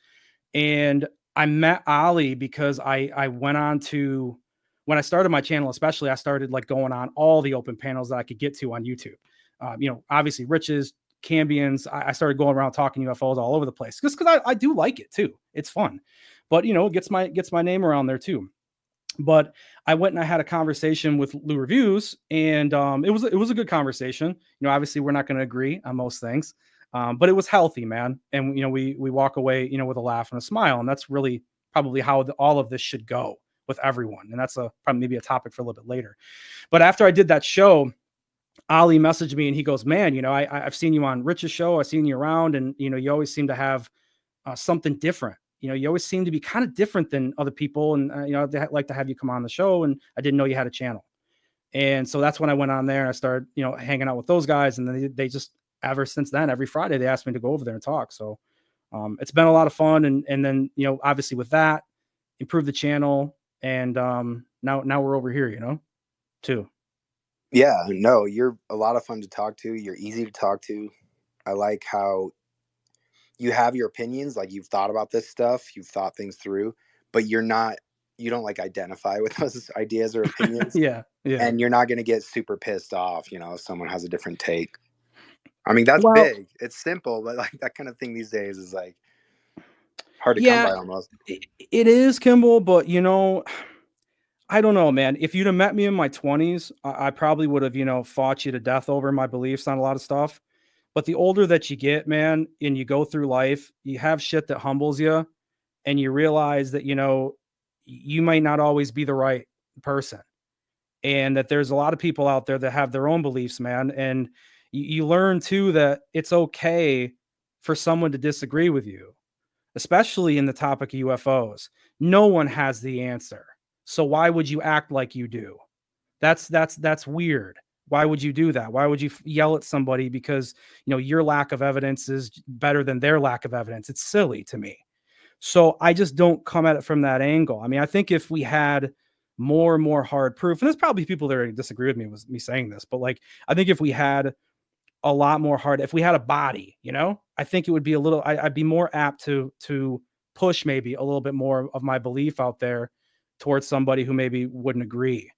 B: And I met Ali because I went on to, when I started my channel, especially, I started like going on all the open panels that I could get to on YouTube. Obviously Rich's, Cambian's. I started going around talking UFOs all over the place just because I do like it too. It's fun, but it gets my name around there too. But I went and I had a conversation with Lou Reviews, and it was a good conversation. Obviously we're not going to agree on most things. But it was healthy, man. And, we walk away, with a laugh and a smile. And that's really probably how all of this should go with everyone. And that's probably maybe a topic for a little bit later. But after I did that show, Ali messaged me and he goes, man, I've seen you on Rich's show. I've seen you around, and, you always seem to have something different. You always seem to be kind of different than other people. And, I'd like to have you come on the show. And I didn't know you had a channel. And so that's when I went on there and I started, hanging out with those guys. And then they just, ever since then, every Friday, they asked me to go over there and talk. So it's been a lot of fun. And then, obviously with that, improve the channel. And now we're over here, too.
A: Yeah, no, you're a lot of fun to talk to. You're easy to talk to. I like how you have your opinions, like you've thought about this stuff, you've thought things through, but you don't like identify with those ideas or opinions.
B: Yeah. Yeah.
A: And you're not going to get super pissed off, if someone has a different take. I mean, that's
B: Well,
A: big. It's simple, but like that kind of thing these days is like hard to come
B: yeah,
A: by almost.
B: it is, Kimball, but I don't know, man. If you'd have met me in my 20s, I probably would have, fought you to death over my beliefs on a lot of stuff. But the older that you get, man, and you go through life, you have shit that humbles you, and you realize that, you might not always be the right person. And that there's a lot of people out there that have their own beliefs, man. And you learn too that it's okay for someone to disagree with you, especially in the topic of UFOs. No one has the answer. So why would you act like you do? That's weird. Why would you do that? Why would you yell at somebody because, your lack of evidence is better than their lack of evidence? It's silly to me. So I just don't come at it from that angle. I mean, I think if we had more and more hard proof, and there's probably people that disagree with me with me saying this, but like I think if we had a lot more hard, if we had a body, I think it would be a little, I'd be more apt to push maybe a little bit more of my belief out there towards somebody who maybe wouldn't agree.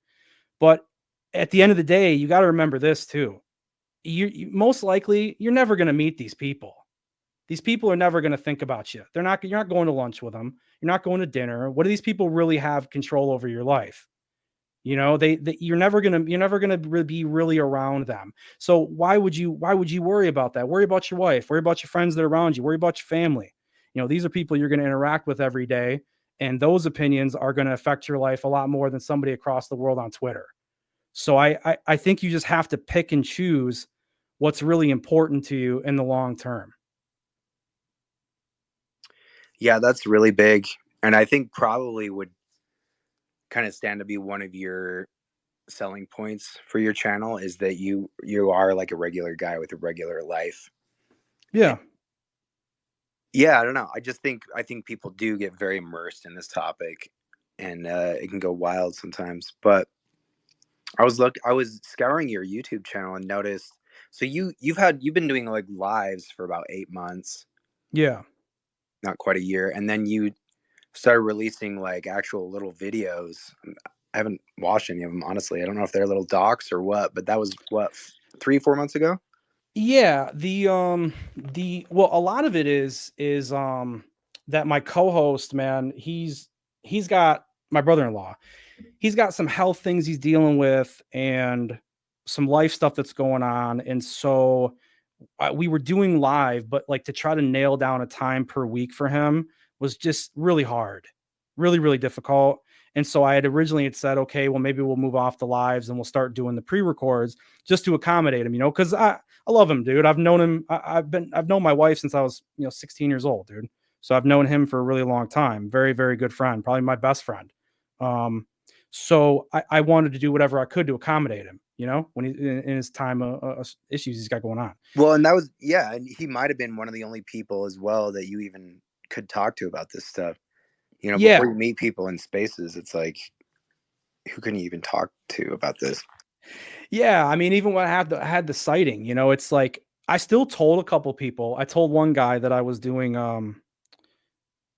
B: But at the end of the day, you got to remember this too. You most likely you're never going to meet these people. These people are never going to think about you. You're not going to lunch with them. You're not going to dinner. What do these people really have control over your life? You're never going to be really around them. So why would you worry about that? Worry about your wife, worry about your friends that are around you, worry about your family. These are people you're going to interact with every day, and those opinions are going to affect your life a lot more than somebody across the world on Twitter. So I think you just have to pick and choose what's really important to you in the long term.
A: Yeah, that's really big. And I think probably would kind of stand to be one of your selling points for your channel is that you are like a regular guy with a regular life. And
B: Yeah.
A: yeah, I don't know. I think people do get very immersed in this topic, and it can go wild sometimes. But I was scouring your YouTube channel and noticed. So you've been doing like lives for about 8 months,
B: Yeah.
A: not quite a year, and then you started releasing like actual little videos. I haven't watched any of them, honestly. I don't know if they're little docs or what, but that was what 3, 4 months ago.
B: Yeah, well, a lot of it is that my co-host, man, he's got my brother-in-law. He's got some health things he's dealing with and some life stuff that's going on, and so we were doing live, but like to try to nail down a time per week for him was just really hard, really, really difficult. And so I had originally had said, okay, well, maybe we'll move off the lives and we'll start doing the pre-records just to accommodate him, because I love him, dude. I've known him. I've known my wife since I was, 16 years old, dude. So I've known him for a really long time. Very, very good friend, probably my best friend. So I wanted to do whatever I could to accommodate him, when he in his time issues he's got going on.
A: Well, and that was yeah, and he might have been one of the only people as well that you even could talk to about this stuff.
B: Yeah,
A: Before you meet people in spaces, it's like who can you even talk to about this?
B: yeah. I mean, even when I had the sighting, it's like I still told a couple people. I told one guy that I was doing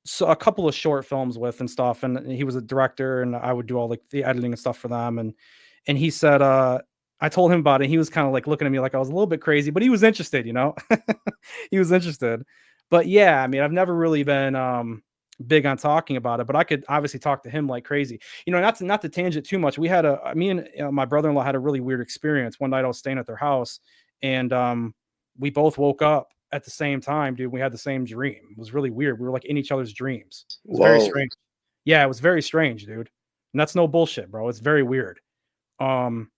B: so a couple of short films with and stuff, and he was a director, and I would do all like the editing and stuff for them, and he said, I told him about it. He was kind of like looking at me like I was a little bit crazy, but he was interested, he was interested. But yeah, I mean, I've never really been big on talking about it, but I could obviously talk to him like crazy. Not to tangent too much. We had me and my brother-in-law had a really weird experience. One night I was staying at their house, and we both woke up at the same time, dude. We had the same dream. It was really weird. We were like in each other's dreams. It was very
A: Whoa.
B: strange. Yeah, it was very strange, dude. And that's no bullshit, bro. It's very weird. Um,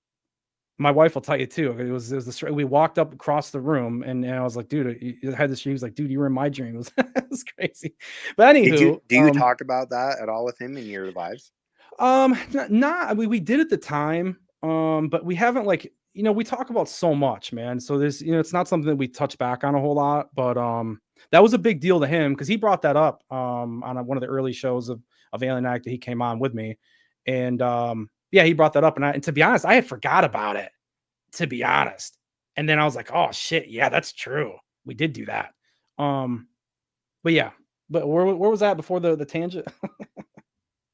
B: my wife will tell you too. It was this. We walked up across the room, and I was like, dude, I had this dream. He was like, dude, you were in my dream. It was crazy. But
A: Did you
B: anywho,
A: do you talk about that at all with him in your lives?
B: not we did at the time, but we haven't like we talk about so much, man. So there's it's not something that we touch back on a whole lot, but that was a big deal to him because he brought that up on one of the early shows of Alien Act that he came on with me, and yeah, he brought that up, and to be honest, I had forgot about it, to be honest, and then I was like, oh shit, yeah, that's true, we did do that, um, but yeah, but where was that before the tangent?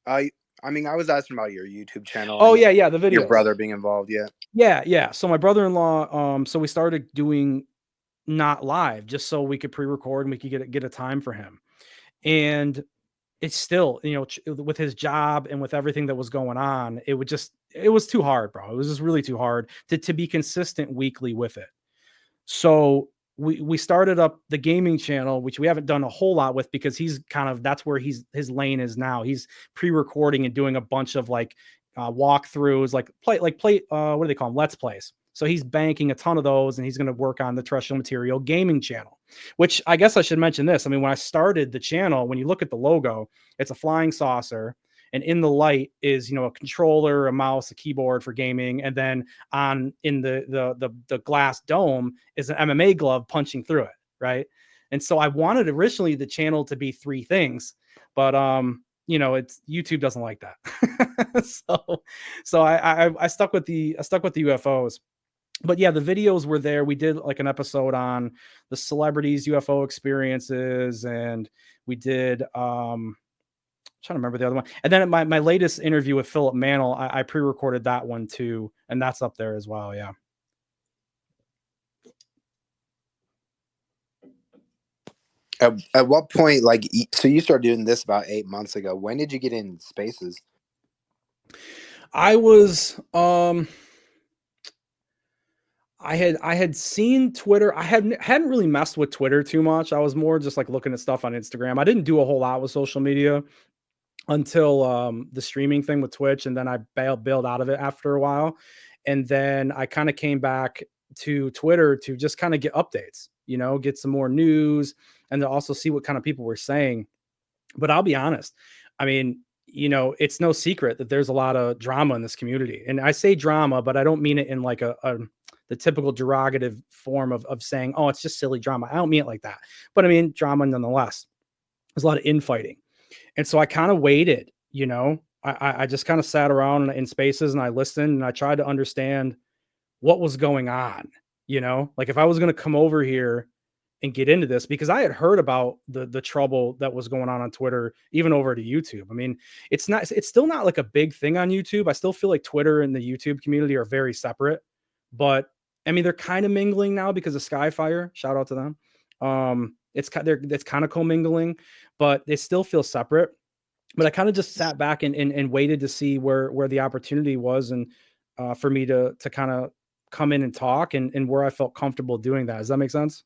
A: I I mean, I was asking about your YouTube channel
B: Oh
A: and
B: yeah, yeah, the
A: your
B: videos.
A: brother being involved. Yeah.
B: Yeah, yeah. So my brother-in-law, so we started doing not live just so we could pre-record and we could get a time for him. And it's still, with his job and with everything that was going on, it was too hard, bro. It was just really too hard to be consistent weekly with it. So we started up the gaming channel, which we haven't done a whole lot with because he's kind of that's where his lane is now. He's pre-recording and doing a bunch of like walkthroughs, like play what do they call them? Let's plays. So he's banking a ton of those and he's going to work on the Terrestrial Material gaming channel, which I guess I should mention this. I mean, when I started the channel, when you look at the logo, it's a flying saucer, and in the light is a controller, a mouse, a keyboard for gaming, and then on in the glass dome is an MMA glove punching through it, right? And so I wanted originally the channel to be three things, but it's YouTube doesn't like that. So I stuck with the UFOs. But yeah, the videos were there. We did like an episode on the celebrities UFO experiences, and we did trying to remember the other one. And then my latest interview with Philip Mantle, I pre-recorded that one too, and that's up there as well. Yeah.
A: At what point, like, so you started doing this about 8 months ago. When did you get in spaces?
B: I was I had seen Twitter. I hadn't really messed with Twitter too much. I was more just like looking at stuff on Instagram. I didn't do a whole lot with social media until the streaming thing with Twitch, and then I bailed out of it after a while. And then I kind of came back to Twitter to just kind of get updates, get some more news, and to also see what kind of people were saying. But I'll be honest, I mean, it's no secret that there's a lot of drama in this community. And I say drama, but I don't mean it in like a the typical derogative form of saying, oh, it's just silly drama. I don't mean it like that. But I mean drama nonetheless. There's a lot of infighting. And so I kind of waited, I just kind of sat around in spaces and I listened and I tried to understand what was going on, like if I was going to come over here and get into this, because I had heard about the trouble that was going on Twitter, even over to YouTube. I mean, it's still not like a big thing on YouTube. I still feel like Twitter and the YouTube community are very separate, but I mean, they're kind of mingling now because of Skyfire. Shout out to them. It's kind of commingling, but they still feel separate. But I kind of just sat back and waited to see where the opportunity was, and for me to kind of come in and talk, and where I felt comfortable doing that. Does that make sense?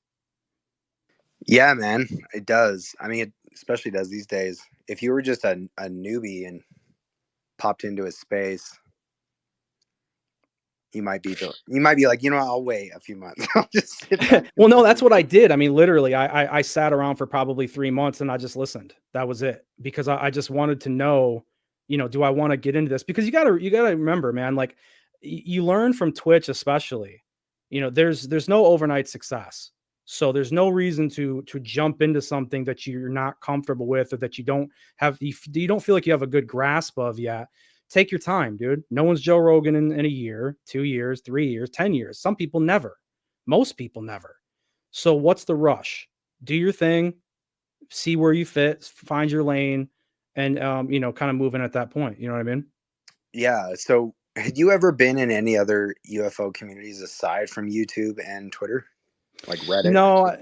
A: Yeah, man, it does. I mean, it especially does these days. If you were just a newbie and popped into a space, you might be like, I'll wait a few months. I'll just sit back.
B: Well, no, that's what I did. I mean, literally, I sat around for probably 3 months and I just listened. That was it, because I just wanted to know, do I want to get into this? Because you gotta remember, man, like you learn from Twitch, especially, there's no overnight success. So there's no reason to jump into something that you're not comfortable with, or that you don't feel like you have a good grasp of yet. Take your time, dude. No one's Joe Rogan in a year, 2 years, 3 years, 10 years. Some people never. Most people never. So what's the rush? Do your thing, see where you fit, find your lane, and kind of move in at that point. You know what I mean?
A: Yeah. So, had you ever been in any other UFO communities aside from YouTube and Twitter, like Reddit?
B: No,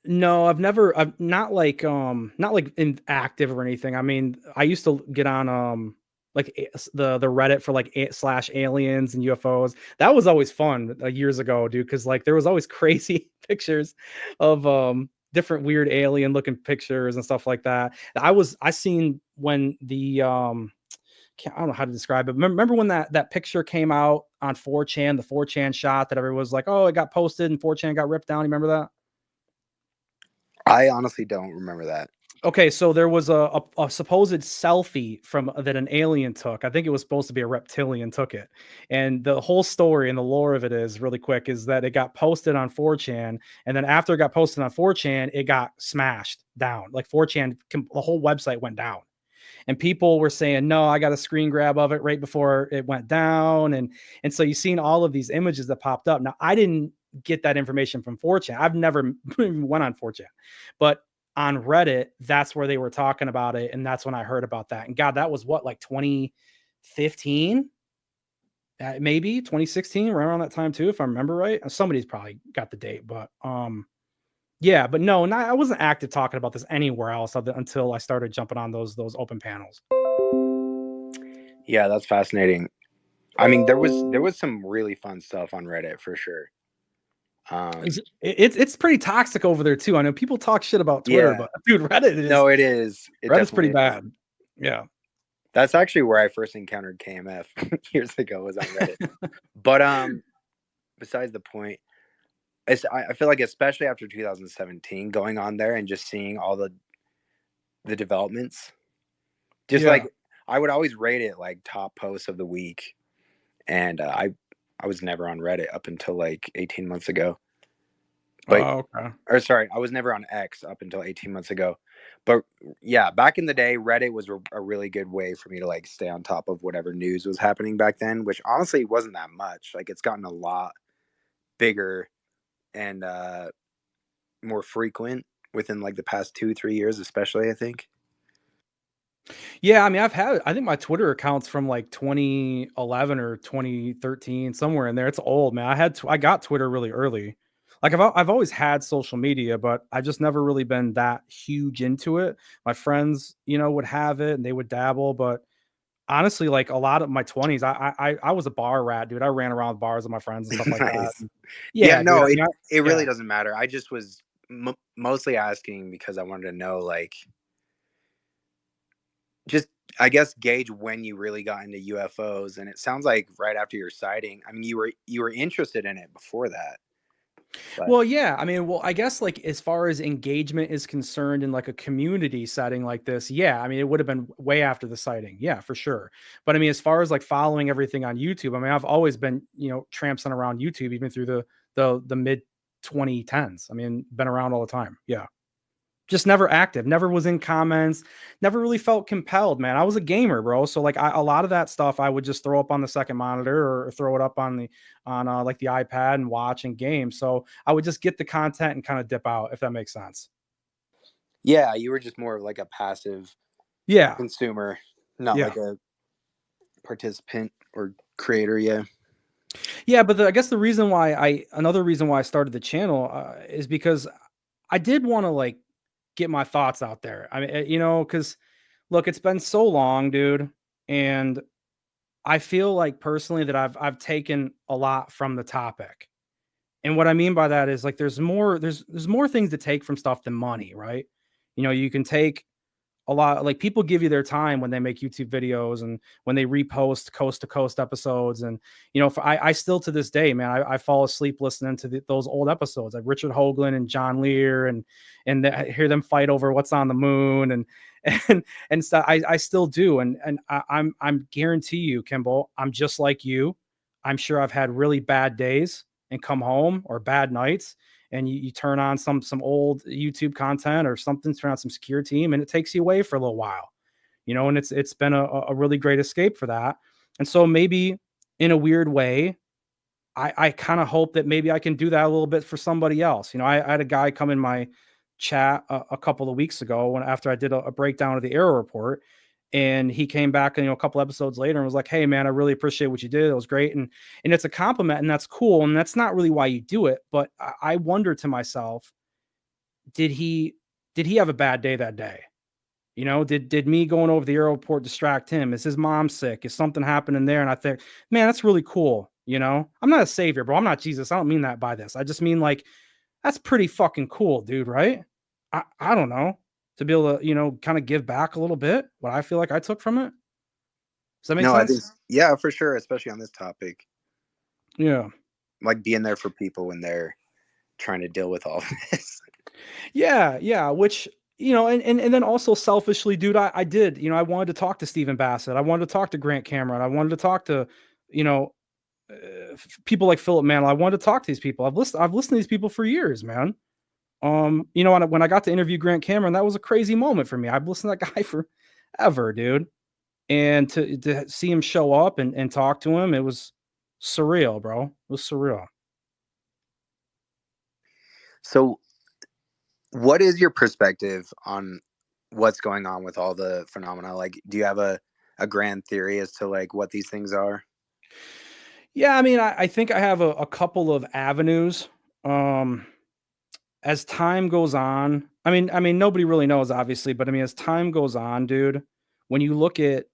B: no, I've not like in active or anything. I mean, I used to get on like the Reddit for like slash aliens and UFOs. That was always fun years ago, dude, because like there was always crazy pictures of different weird alien looking pictures and stuff like that. I seen when the I don't know how to describe it. Remember when that picture came out on 4chan, the 4chan shot that everyone was like, oh, it got posted and 4chan got ripped down. You remember that?
A: I honestly don't remember that.
B: Okay, so there was a supposed selfie from that an alien took. I think it was supposed to be a reptilian took it. And the whole story and the lore of it is really quick is that it got posted on 4chan, and then after it got posted on 4chan, it got smashed down. Like 4chan, the whole website went down. And people were saying, no, I got a screen grab of it right before it went down. And so you've seen all of these images that popped up. Now, I didn't get that information from 4chan. I've never went on 4chan, but on Reddit, that's where they were talking about it. And that's when I heard about that. And God, that was what, like 2015? Maybe 2016, right around that time too, if I remember right. Somebody's probably got the date, but yeah, but no, I wasn't active talking about this anywhere else until I started jumping on those open panels.
A: Yeah, that's fascinating. I mean, there was some really fun stuff on Reddit for sure.
B: It's pretty toxic over there too. I know people talk shit about Twitter,
A: Yeah.
B: but dude, Reddit is
A: No, it is. It
B: Reddit's pretty
A: definitely is.
B: bad. Yeah.
A: That's actually where I first encountered KMF years ago, was on Reddit. But besides the point, I feel like especially after 2017, going on there and just seeing all the developments, just
B: Yeah.
A: like I would always rate it like top posts of the week, and I was never on Reddit up until like 18 months ago. But
B: Okay.
A: or sorry, I was never on X up until 18 months ago. But yeah, back in the day, Reddit was a really good way for me to like stay on top of whatever news was happening back then, which honestly wasn't that much. Like it's gotten a lot bigger and more frequent within like the past 2-3 years, especially, I think.
B: Yeah, I mean, I think my Twitter account's from like 2011 or 2013, somewhere in there. It's old, man. I got Twitter really early. Like I've always had social media, but I just never really been that huge into it. My friends, would have it and they would dabble, but honestly, like a lot of my 20s, I was a bar rat, dude. I ran around bars with my friends and stuff like that.
A: Nice. Yeah,
B: Yeah, dude.
A: no,
B: I mean,
A: it
B: yeah.
A: really doesn't matter. I just was mostly asking because I wanted to know, like, just I guess gauge when you really got into UFOs. And it sounds like right after your sighting. I mean, you were interested in it before that, but
B: Well, yeah. I mean, well, I guess like as far as engagement is concerned in like a community setting like this, yeah. I mean, it would have been way after the sighting. Yeah, for sure. But I mean, as far as like following everything on YouTube, I mean, I've always been, tramping around YouTube even through the mid 2010s. I mean, been around all the time. Yeah. Just never active, never was in comments, never really felt compelled, man. I was a gamer, bro. So like a lot of that stuff I would just throw up on the second monitor or throw it up on like the iPad and watch and game. So I would just get the content and kind of dip out, if that makes sense.
A: yeah, you were just more of like a passive
B: Yeah.
A: consumer, not
B: Yeah.
A: like a participant or creator. Yeah.
B: Yeah, but I guess another reason why I started the channel is because I did want to like get my thoughts out there. I mean, because look, it's been so long, dude, and I feel like personally that I've taken a lot from the topic. And what I mean by that is like there's more things to take from stuff than money, right? You can take a lot, like people give you their time when they make YouTube videos and when they repost coast to coast episodes. And I still to this day, man, I fall asleep listening to those old episodes like Richard Hoagland and John Lear and hear them fight over what's on the moon and so I still do. And I'm guarantee you, Kimball, I'm just like you. I'm sure I've had really bad days and come home, or bad nights, and you turn on some old YouTube content or something, turn on some Secure Team, and it takes you away for a little while, and it's been a really great escape for that. And so maybe in a weird way, I kind of hope that maybe I can do that a little bit for somebody else. I had a guy come in my chat a couple of weeks ago after I did a breakdown of the Arrow report, and he came back, a couple episodes later and was like, "Hey man, I really appreciate what you did. It was great." And it's a compliment, and that's cool. And that's not really why you do it. But I wonder to myself, did he have a bad day that day? Did me going over the airport distract him? Is his mom sick? Is something happening there? And I think, man, that's really cool. I'm not a savior, bro. I'm not Jesus. I don't mean that by this. I just mean like, that's pretty fucking cool, dude. Right? I don't know, to be able to, kind of give back a little bit what I feel like I took from it. Does that make
A: No, I think
B: sense?
A: yeah, for sure, especially on this topic.
B: Yeah.
A: Like being there for people when they're trying to deal with all this.
B: Yeah, yeah, which, and then also selfishly, dude, I did, I wanted to talk to Stephen Bassett. I wanted to talk to Grant Cameron. I wanted to talk to, you know, people like Philip Mantle. I wanted to talk to these people. I've listened to these people for years, man. When I got to interview Grant Cameron, that was a crazy moment for me. I've listened to that guy forever, dude. And to see him show up and talk to him, it was surreal, bro. It was surreal.
A: So, what is your perspective on what's going on with all the phenomena? Like, do you have a grand theory as to like what these things are?
B: Yeah, I mean, I think I have a couple of avenues. Um, as time goes on, I mean, nobody really knows, obviously, but I mean, as time goes on, dude, when you look at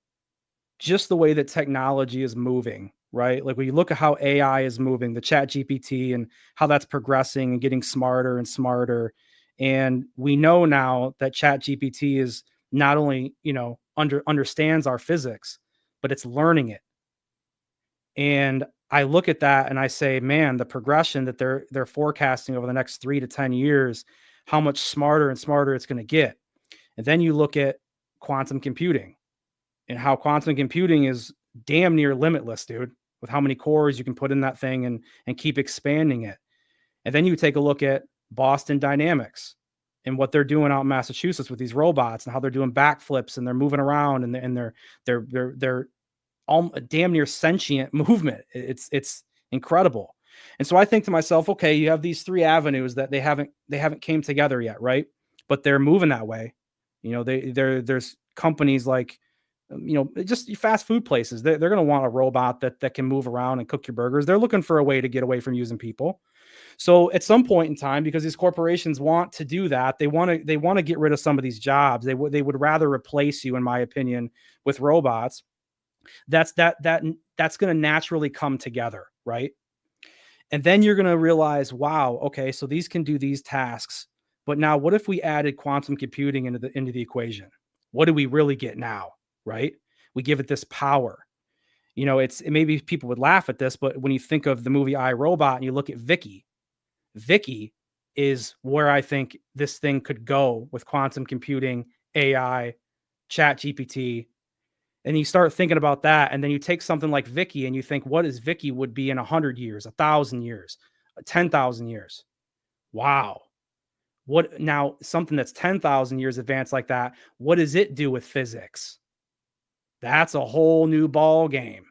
B: just the way that technology is moving, right? Like when you look at how AI is moving, the chat GPT and how that's progressing and getting smarter and smarter. And we know now that chat GPT is not only, understands our physics, but it's learning it. And I look at that and I say, man, the progression that they're forecasting over the next 3 to 10 years, how much smarter and smarter it's going to get. And then you look at quantum computing and how quantum computing is damn near limitless, dude, with how many cores you can put in that thing and keep expanding it. And then you take a look at Boston Dynamics and what they're doing out in Massachusetts with these robots and how they're doing backflips and they're moving around and they're all damn near sentient movement. It's incredible. And so I think to myself, okay, you have these three avenues that they haven't came together yet, right? But they're moving that way. There's companies like just fast food places. They're going to want a robot that can move around and cook your burgers. They're looking for a way to get away from using people. So at some point in time, because these corporations want to do that, they want to get rid of some of these jobs. They would rather replace you, in my opinion, with robots. That's going to naturally come together, right? And then you're going to realize, wow, okay, so these can do these tasks, but now what if we added quantum computing into the equation? What do we really get now, right? We give it this power. Maybe people would laugh at this, but when you think of the movie I, Robot and you look at Vicky is where I think this thing could go with quantum computing, AI, chat GPT. And you start thinking about that, and then you take something like Vicky and you think, what is Vicky would be in 100 years, 1,000 years, 10,000 years? Wow. What now? Something that's 10,000 years advanced like that, what does it do with physics? That's a whole new ball game.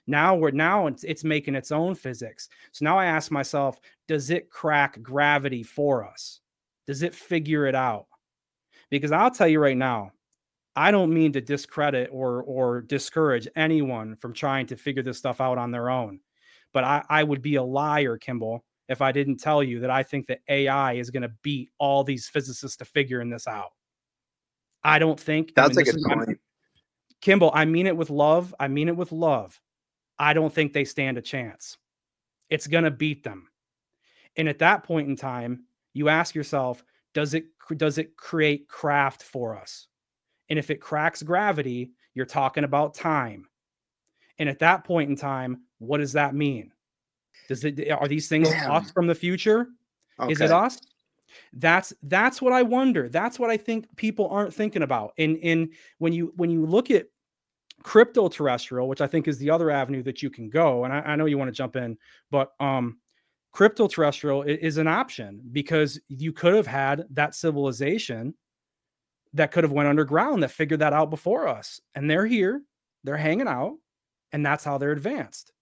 B: Now it's making its own physics. So now I ask myself, does it crack gravity for us? Does it figure it out? Because I'll tell you right now, I don't mean to discredit or discourage anyone from trying to figure this stuff out on their own. But I would be a liar, Kimball, if I didn't tell you that I think that AI is going to beat all these physicists to figuring this out. I don't think, I
A: That's
B: mean,
A: a good point.
B: Kimball, I mean it with love. I mean it with love. I don't think they stand a chance. It's going to beat them. And at that point in time, you ask yourself, does it create craft for us? And if it cracks gravity, you're talking about time. And at that point in time, what does that mean? Are these things us
A: Damn.
B: from the future? Is it
A: Okay.
B: us? That's what I wonder. That's what I think people aren't thinking about. And when you look at crypto terrestrial, which I think is the other avenue that you can go, and I know you want to jump in, but crypto terrestrial is an option because you could have had that civilization that could have went underground that figured that out before us, and they're here, they're hanging out, and that's how they're advanced.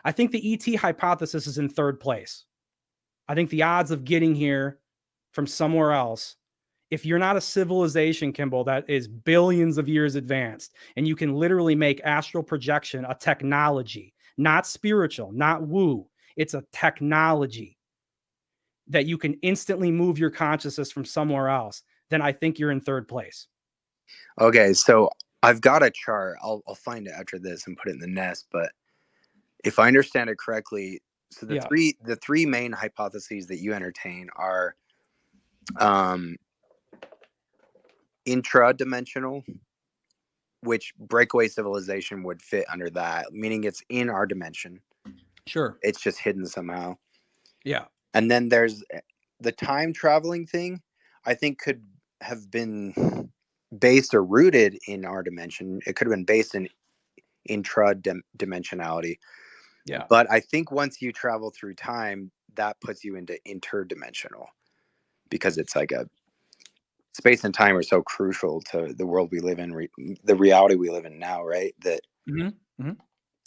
B: I think the ET hypothesis is in third place. I think the odds of getting here from somewhere else, if you're not a civilization, Kimball, that is billions of years advanced, and you can literally make astral projection a technology, not spiritual, not woo, it's a technology that you can instantly move your consciousness from somewhere else, then I think you're in third place.
A: Okay, so I've got a chart. I'll find it after this and put it in the nest. But if I understand it correctly, so the
B: Yeah.
A: three main hypotheses that you entertain are um, intra-dimensional, which breakaway civilization would fit under that, meaning it's in our dimension.
B: Sure.
A: It's just hidden somehow.
B: Yeah.
A: And then there's the time traveling thing, I think could have been based or rooted in our dimension. It could have been based in intra-dimensionality.
B: Yeah.
A: But I think once you travel through time, that puts you into interdimensional, because it's like a space and time are so crucial to the world we live in, the reality we live in now, right? That,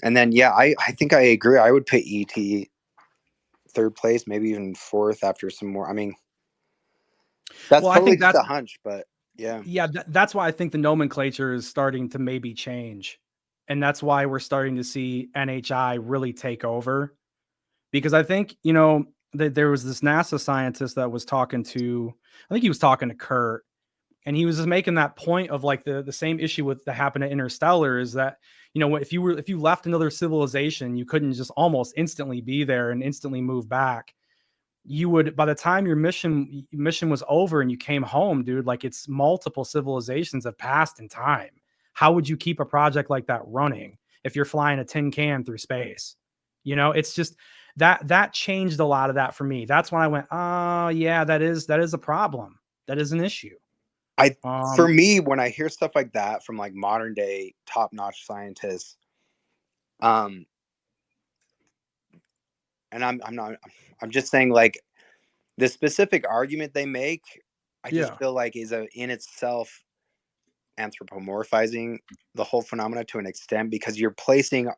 A: and then yeah, I think I agree. I would put ET third place, maybe even fourth after some more. I mean, that's
B: Well, I
A: totally
B: think
A: just
B: that's
A: a hunch, but yeah.
B: that's why I think the nomenclature is starting to maybe change, and that's why we're starting to see NHI really take over. Because I think, that there was this NASA scientist that was talking to, I think he was talking to Kurt, and he was just making that point of like the same issue with that happened to Interstellar is that, if you left another civilization, you couldn't just almost instantly be there and instantly move back. You would, by the time your mission was over and you came home, dude, like it's multiple civilizations have passed in time. How would you keep a project like that running if you're flying a tin can through space? It's just that changed a lot of that for me. That's when I went, oh yeah, that is a problem. That is an issue.
A: I For
B: Um,
A: me, when I hear stuff like that from like modern day top notch scientists, um, and I'm not, I'm just saying like the specific argument they make, I just
B: yeah,
A: feel like is a in itself anthropomorphizing the whole phenomena to an extent, because you're placing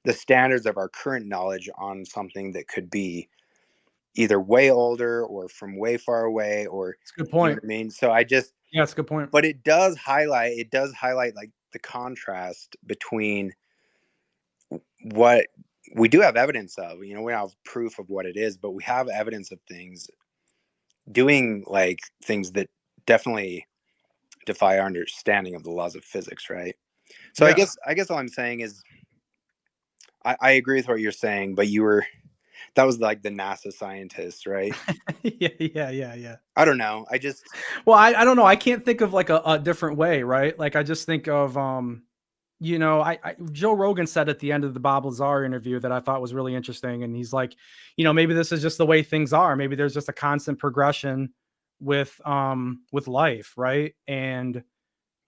A: the standards of our current knowledge on something that could be either way older or from way far away, or
B: it's a good
A: you know
B: point.
A: what I mean. So I just,
B: Yeah, it's a good point.
A: but it does highlight like the contrast between what we do have evidence of. We don't have proof of what it is, but we have evidence of things doing like things that definitely defy our understanding of the laws of physics, right? So I
B: Yeah.
A: guess I guess all I'm saying is I agree with what you're saying, but that was like the NASA scientist, right?
B: Yeah, yeah, yeah, yeah.
A: I don't know. I just
B: Well, I don't know. I can't think of like a different way, right? Like I just think of Joe Rogan said at the end of the Bob Lazar interview that I thought was really interesting. And he's like, maybe this is just the way things are. Maybe there's just a constant progression with life, right? And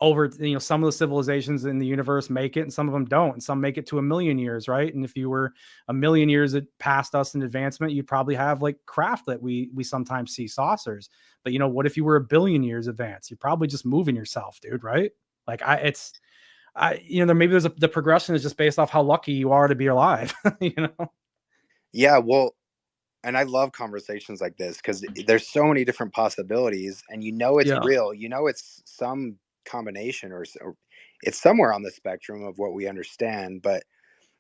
B: over, some of the civilizations in the universe make it and some of them don't, and some make it to 1 million years, right? And if you were 1 million years past us in advancement, you'd probably have like craft that we sometimes see, saucers. But what if you were 1 billion years advanced? You're probably just moving yourself, dude, right? Like there maybe the progression is just based off how lucky you are to be alive.
A: yeah, well, and I love conversations like this because there's so many different possibilities, and it's
B: Yeah.
A: real. It's some combination, or it's somewhere on the spectrum of what we understand. But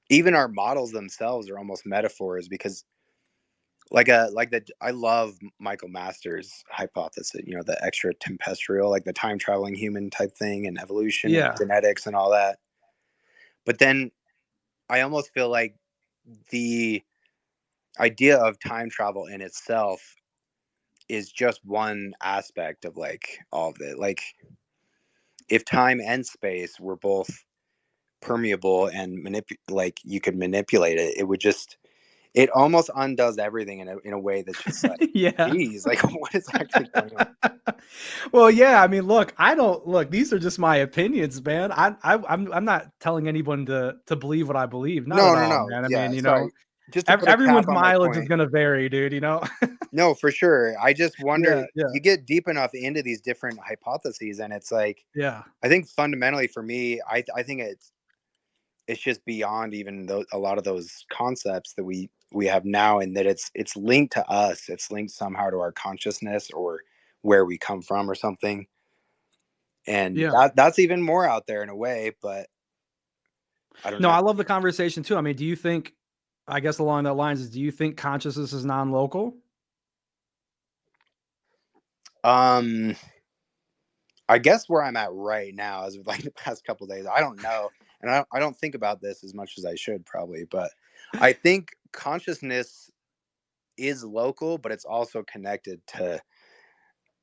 A: even our models themselves are almost metaphors, because I love Michael Masters' hypothesis. The extra tempestrial, like the time traveling human type thing, and evolution and
B: Yeah.
A: genetics and all that. But then I almost feel like the idea of time travel in itself is just one aspect of like all of it. Like if time and space were both permeable and like you could manipulate it, it almost undoes everything in a way that's just like,
B: Yeah.
A: geez, like what is actually going on?
B: Well, yeah. I mean, look, I don't look. These are just my opinions, man. I'm not telling anyone to believe what I believe. Not at
A: No, no,
B: all,
A: no.
B: man. I mean,
A: Yeah, sorry. Just to put a
B: everyone's
A: cap on my
B: mileage is
A: point.
B: gonna vary, dude.
A: No, for sure. I just wonder,
B: Yeah, yeah,
A: you get deep enough into these different hypotheses, and it's like,
B: yeah,
A: I think fundamentally for me, I think it's just beyond even a lot of those concepts that we have now, and that it's linked to us. It's linked somehow to our consciousness, or where we come from, or something. And
B: yeah.
A: that's even more out there in a way, but I don't
B: No,
A: know.
B: I love the conversation too. I mean, do you think? I guess along that lines is, do you think consciousness is non-local?
A: um I guess where I'm at right now, as of like the past couple of days, I don't know, and I don't think about this as much as I should probably, but I think consciousness is local, but it's also connected to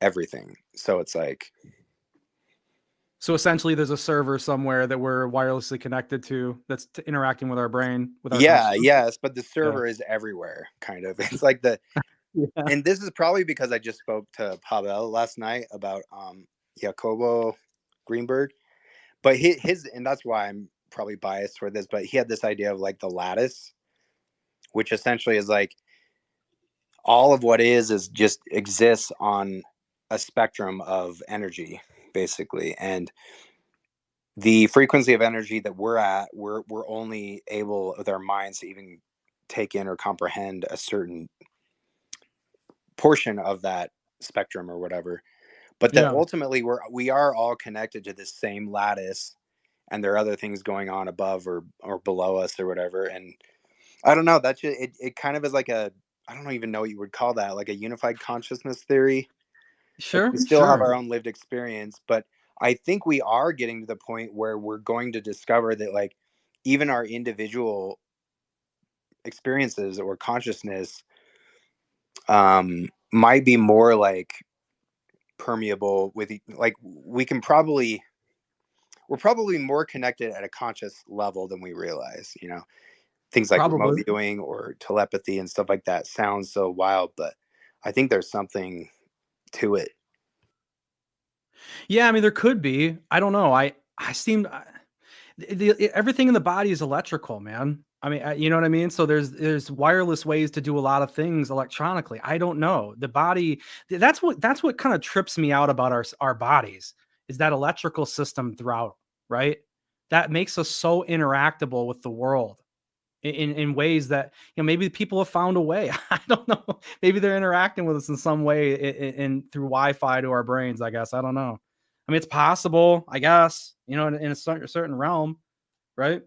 A: everything. So it's like,
B: So essentially, there's a server somewhere that we're wirelessly connected to that's interacting with our brain, with our
A: Yeah,
B: consciousness.
A: yes, but the
B: Yeah.
A: server is everywhere, kind of. It's like the
B: Yeah.
A: and this is probably because I just spoke to Pavel last night about Jacobo Greenberg, but his and that's why I'm probably biased toward this, but he had this idea of like the lattice, which essentially is like all of what is just exists on a spectrum of energy, basically. And the frequency of energy that we're at, we're only able with our minds to even take in or comprehend a certain portion of that spectrum or whatever. But that
B: Yeah.
A: ultimately we are all connected to this same lattice, and there are other things going on above or below us or whatever. And I don't know, that's just, it kind of is like a, I don't even know what you would call that, like a unified consciousness theory. Like
B: Sure.
A: we still have
B: Sure.
A: our own lived experience, but I think we are getting to the point where we're going to discover that like even our individual experiences or consciousness might be more like permeable with like we can probably we're probably more connected at a conscious level than we realize, you know. Things like remote
B: Probably.
A: viewing or telepathy and stuff like that sounds so wild, but I think there's something to it.
B: Yeah. I mean, there could be. I don't know. I seem everything in the body is electrical, man. I mean, you know what I mean? So there's wireless ways to do a lot of things electronically. I don't know. The body, that's what kind of trips me out about our bodies is that electrical system throughout, right? That makes us so interactable with the world in ways that, you know, maybe people have found a way. I don't know. Maybe they're interacting with us in some way in through Wi-Fi to our brains, I guess. I don't know. I mean, it's possible, I guess, you know, in a certain realm, right?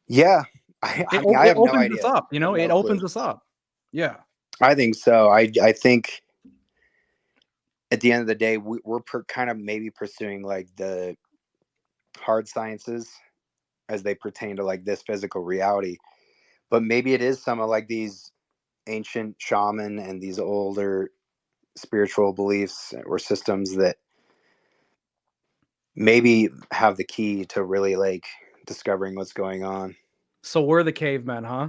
A: Yeah. I mean, I
B: It
A: have no
B: opens us
A: idea.
B: up, you
A: I have
B: know, it
A: no clue.
B: opens us up. Yeah,
A: I think so. I think at the end of the day, we're kind of maybe pursuing like the hard sciences as they pertain to like this physical reality, but maybe it is some of like these ancient shaman and these older spiritual beliefs or systems that maybe have the key to really like discovering what's going on.
B: so we're the cavemen, huh?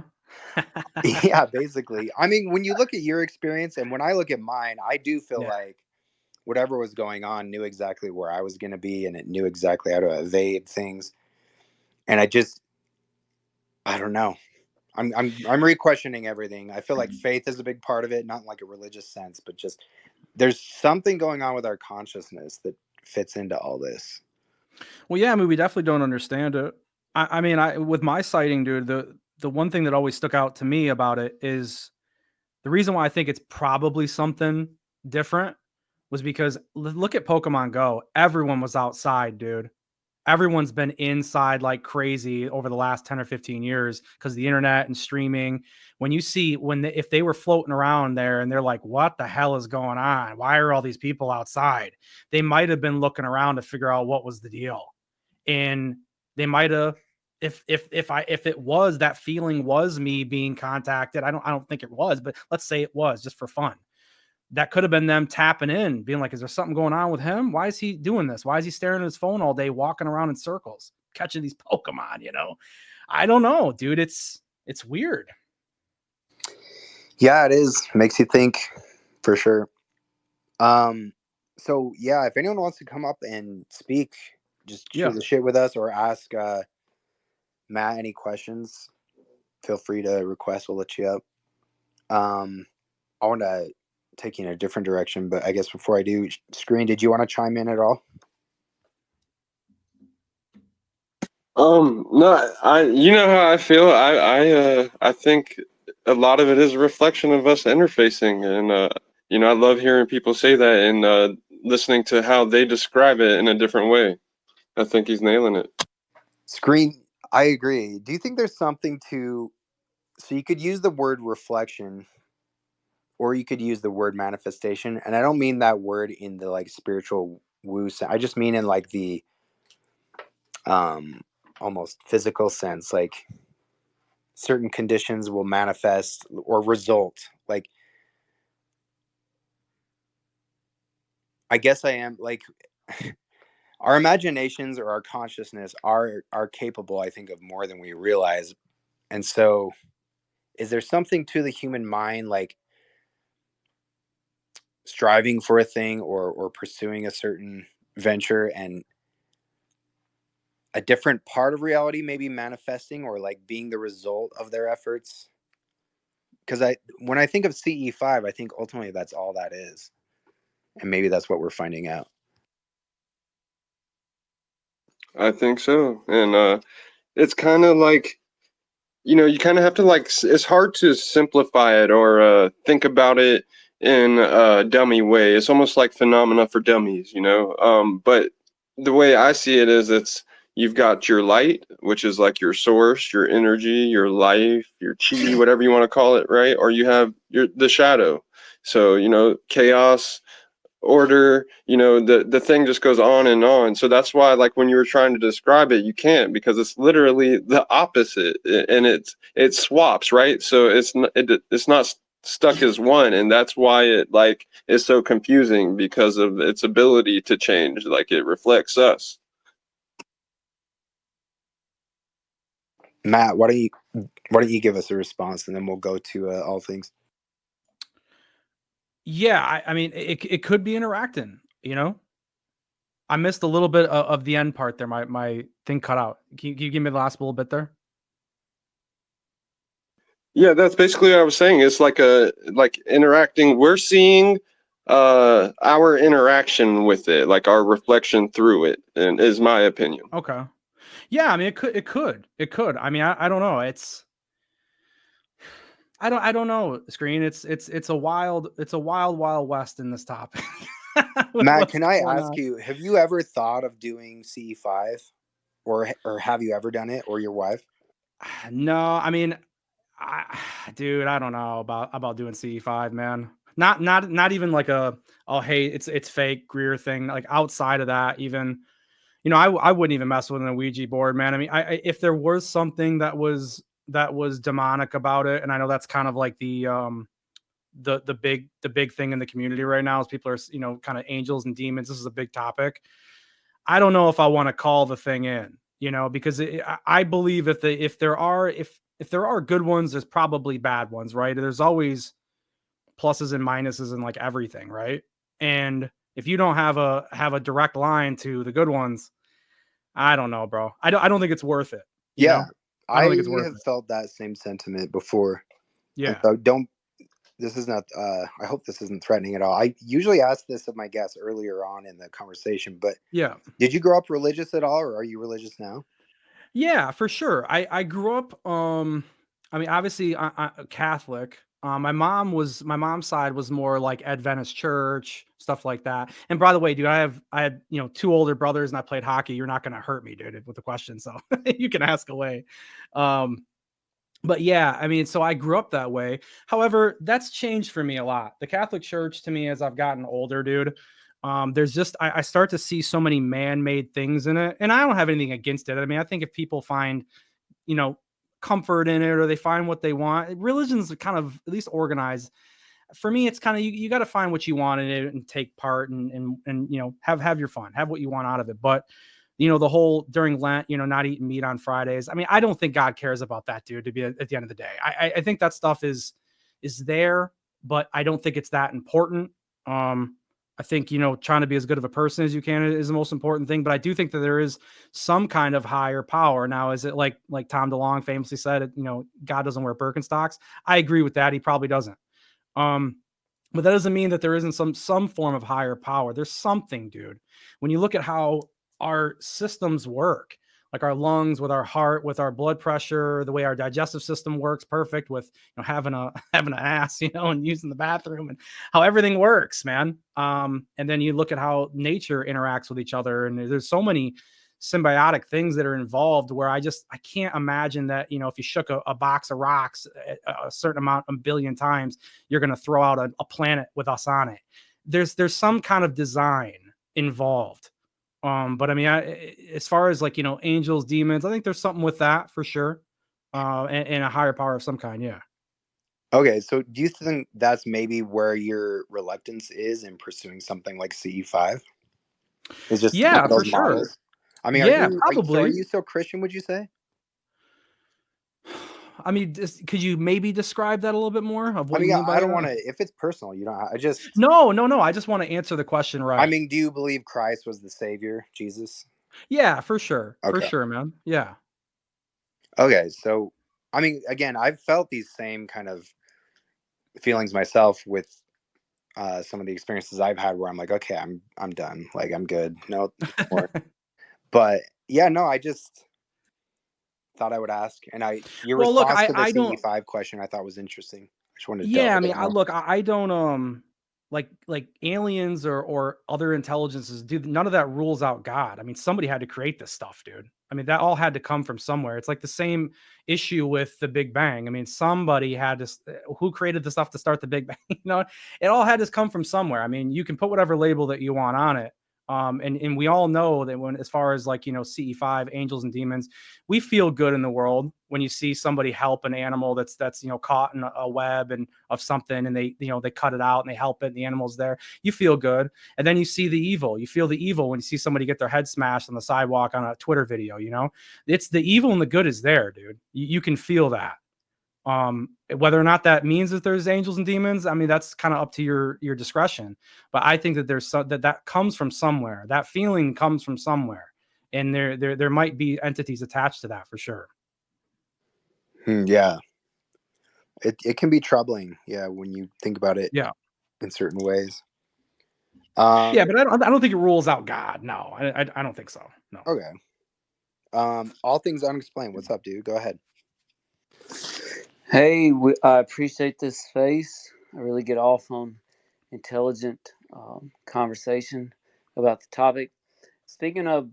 A: Yeah, basically. I mean, when you look at your experience and when I look at mine, I do feel
B: Yeah.
A: like whatever was going on knew exactly where I was going to be and it knew exactly how to evade things. And I don't know. I'm re-questioning everything. I feel like faith is a big part of it, not in like a religious sense, but just there's something going on with our consciousness that fits into all this.
B: Well, yeah, I mean, we definitely don't understand it. I mean, I with my sighting, dude, the one thing that always stuck out to me about it is the reason why I think it's probably something different was because look at Pokemon Go. Everyone was outside, dude. Everyone's been inside like crazy over the last 10 or 15 years because the internet and streaming. When you see if they were floating around there and they're like, what the hell is going on? Why are all these people outside? They might have been looking around to figure out what was the deal. And they might have, if it was that feeling was me being contacted, I don't think it was, but let's say it was just for fun. That could have been them tapping in, being like, is there something going on with him? Why is he doing this? Why is he staring at his phone all day, walking around in circles, catching these Pokemon, you know? I don't know, dude. It's weird.
A: Yeah, it is. Makes you think for sure. Um, so yeah, if anyone wants to come up and speak, just shoot
B: Yeah.
A: the shit with us or ask Matt any questions. Feel free to request. We'll let you up. I want to take you in a different direction, but I guess before I do, Screen, did you want to chime in at all?
C: No, you know how I feel. I think a lot of it is a reflection of us interfacing, and you know, I love hearing people say that and listening to how they describe it in a different way. I think he's nailing it.
A: Screen, I agree. Do you think there's something to, so you could use the word reflection or you could use the word manifestation, and I don't mean that word in the like spiritual woo sense. I just mean in like the um almost physical sense, like certain conditions will manifest or result like I guess I am like our imaginations or our consciousness are capable, I think, of more than we realize. And so is there something to the human mind, like striving for a thing or pursuing a certain venture, and a different part of reality maybe manifesting or like being the result of their efforts? Because when I think of CE5, I think ultimately that's all that is, and maybe that's what we're finding out.
C: I think so. And it's kind of like, you kind of have to like, it's hard to simplify it or think about it in a dummy way. It's almost like phenomena for dummies, but the way I see it is you've got your light, which is like your source, your energy, your life, your chi, whatever you want to call it, right? Or you have the shadow. So, chaos, order, the thing just goes on and on. So that's why, like, when you were trying to describe it, you can't, because it's literally the opposite, and it swaps, right? So it's not stuck as one, and that's why it like is so confusing, because of its ability to change, like it reflects
A: Matt, why don't you give us a response, and then we'll go to all things.
B: Yeah, I mean, it could be interacting, I missed a little bit of the end part there. My thing cut out. Can you give me the last little bit there?
C: Yeah, that's basically what I was saying. It's like interacting. We're seeing our interaction with it, like our reflection through it, and is my opinion.
B: Okay. Yeah, I mean, it could. I mean, I don't know. I don't know, Screen. It's a wild west in this topic. With
A: Matt,
B: what's
A: can I
B: going
A: ask
B: on.
A: you, have you ever thought of doing CE5, or have you ever done it, or your wife?
B: No, I mean, dude, I don't know about doing CE5, man. Not even like oh hey, it's fake Greer thing. Like outside of that, even I wouldn't even mess with an Ouija board, man. I mean, if there was something that was demonic about it, and I know that's kind of like the big thing in the community right now is people are kind of angels and demons. This is a big topic. I don't know if I want to call the thing in, because I believe if there are good ones, there's probably bad ones, right? There's always pluses and minuses and like everything, right? And if you don't have a direct line to the good ones, I don't know, bro. I don't think it's worth it.
A: Yeah,
B: I don't
A: I
B: think it's worth
A: have
B: it.
A: felt that same sentiment before. And
B: Yeah.
A: so don't this is not I hope this isn't threatening at all. I usually ask this of my guests earlier on in the conversation, but
B: Yeah.
A: did you grow up religious at all, or are you religious now?
B: Yeah, for sure. I grew up I mean obviously Catholic. My mom's side was more like Adventist church, stuff like that. And by the way, dude, I had, two older brothers and I played hockey. You're not going to hurt me, dude, with the question, so you can ask away. Um but yeah, I mean, so I grew up that way. However, that's changed for me a lot. The Catholic Church to me as I've gotten older, dude, there's just I start to see so many man-made things in it. And I don't have anything against it. I mean, I think if people find, you know, comfort in it or they find what they want, religions are kind of at least organized. For me, it's kind of you got to find what you want in it and take part and have your fun, have what you want out of it. But the whole during Lent, not eating meat on Fridays. I mean, I don't think God cares about that, dude, to be at the end of the day. I think that stuff is there, but I don't think it's that important. I think, trying to be as good of a person as you can is the most important thing. But I do think that there is some kind of higher power. Now, is it like Tom DeLonge famously said, God doesn't wear Birkenstocks? I agree with that. He probably doesn't. Um, but that doesn't mean that there isn't some form of higher power. There's something, dude. When you look at how our systems work, like our lungs, with our heart, with our blood pressure, the way our digestive system works, perfect with having a having an ass, and using the bathroom, and how everything works, man. And then you look at how nature interacts with each other, and there's so many symbiotic things that are involved where I can't imagine that, if you shook a box of rocks a certain amount, a billion times, you're going to throw out a planet with us on it. There's some kind of design involved. But I mean, as far as like, angels, demons, I think there's something with that for sure. And a higher power of some kind. Yeah.
A: Okay, so do you think that's maybe where your reluctance is in pursuing something like CE5? Is just one
B: Yeah,
A: of
B: for
A: those
B: sure.
A: models? I mean,
B: Yeah,
A: are
B: probably.
A: you so Christian, would you say?
B: I mean, could you maybe describe that a little bit more of
A: I
B: what
A: mean,
B: you
A: yeah,
B: mean by
A: I don't
B: that?
A: want to, if it's personal, you know, I just,
B: No, no, no. I just want to answer the question
A: I
B: right.
A: mean, do you believe Christ was the savior, Jesus?
B: Yeah, for sure. For
A: Okay.
B: sure, man. Yeah.
A: Okay. So, I mean, again, I've felt these same kind of feelings myself with some of the experiences I've had where I'm like, okay, I'm done. Like, I'm good. No more. But yeah, no, I just thought I would ask. And your
B: Well, look,
A: response to the
B: I don't.
A: CE5 question I thought was interesting. I just wanted to delve
B: Yeah, I
A: a
B: mean,
A: bit more.
B: I don't like aliens or other intelligences, dude, none of that rules out God. I mean, somebody had to create this stuff, dude. I mean, that all had to come from somewhere. It's like the same issue with the Big Bang. I mean, somebody had to who created the stuff to start the Big Bang, you know? It all had to come from somewhere. I mean, you can put whatever label that you want on it. And we all know that when, as far as like, you know, CE5, angels and demons, we feel good in the world when you see somebody help an animal that's you know, caught in a web and of something, and they, you know, they cut it out and they help it and the animal's there. You feel good. And then you see the evil. You feel the evil when you see somebody get their head smashed on the sidewalk on a Twitter video. You know, it's the evil and the good is there, dude. You can feel that. Whether or not that means that there's angels and demons, I mean, that's kind of up to your discretion. But I think that there's that comes from somewhere. That feeling comes from somewhere, and there might be entities attached to that for sure.
A: Yeah. It can be troubling. Yeah. When you think about it
B: Yeah.
A: in certain ways.
B: Yeah,
A: Um,
B: but I don't think it rules out God. No, I don't think so. No.
A: okay. All things unexplained. What's up, dude? Go ahead.
D: Hey, I appreciate this space. I really get off on intelligent conversation about the topic. Speaking of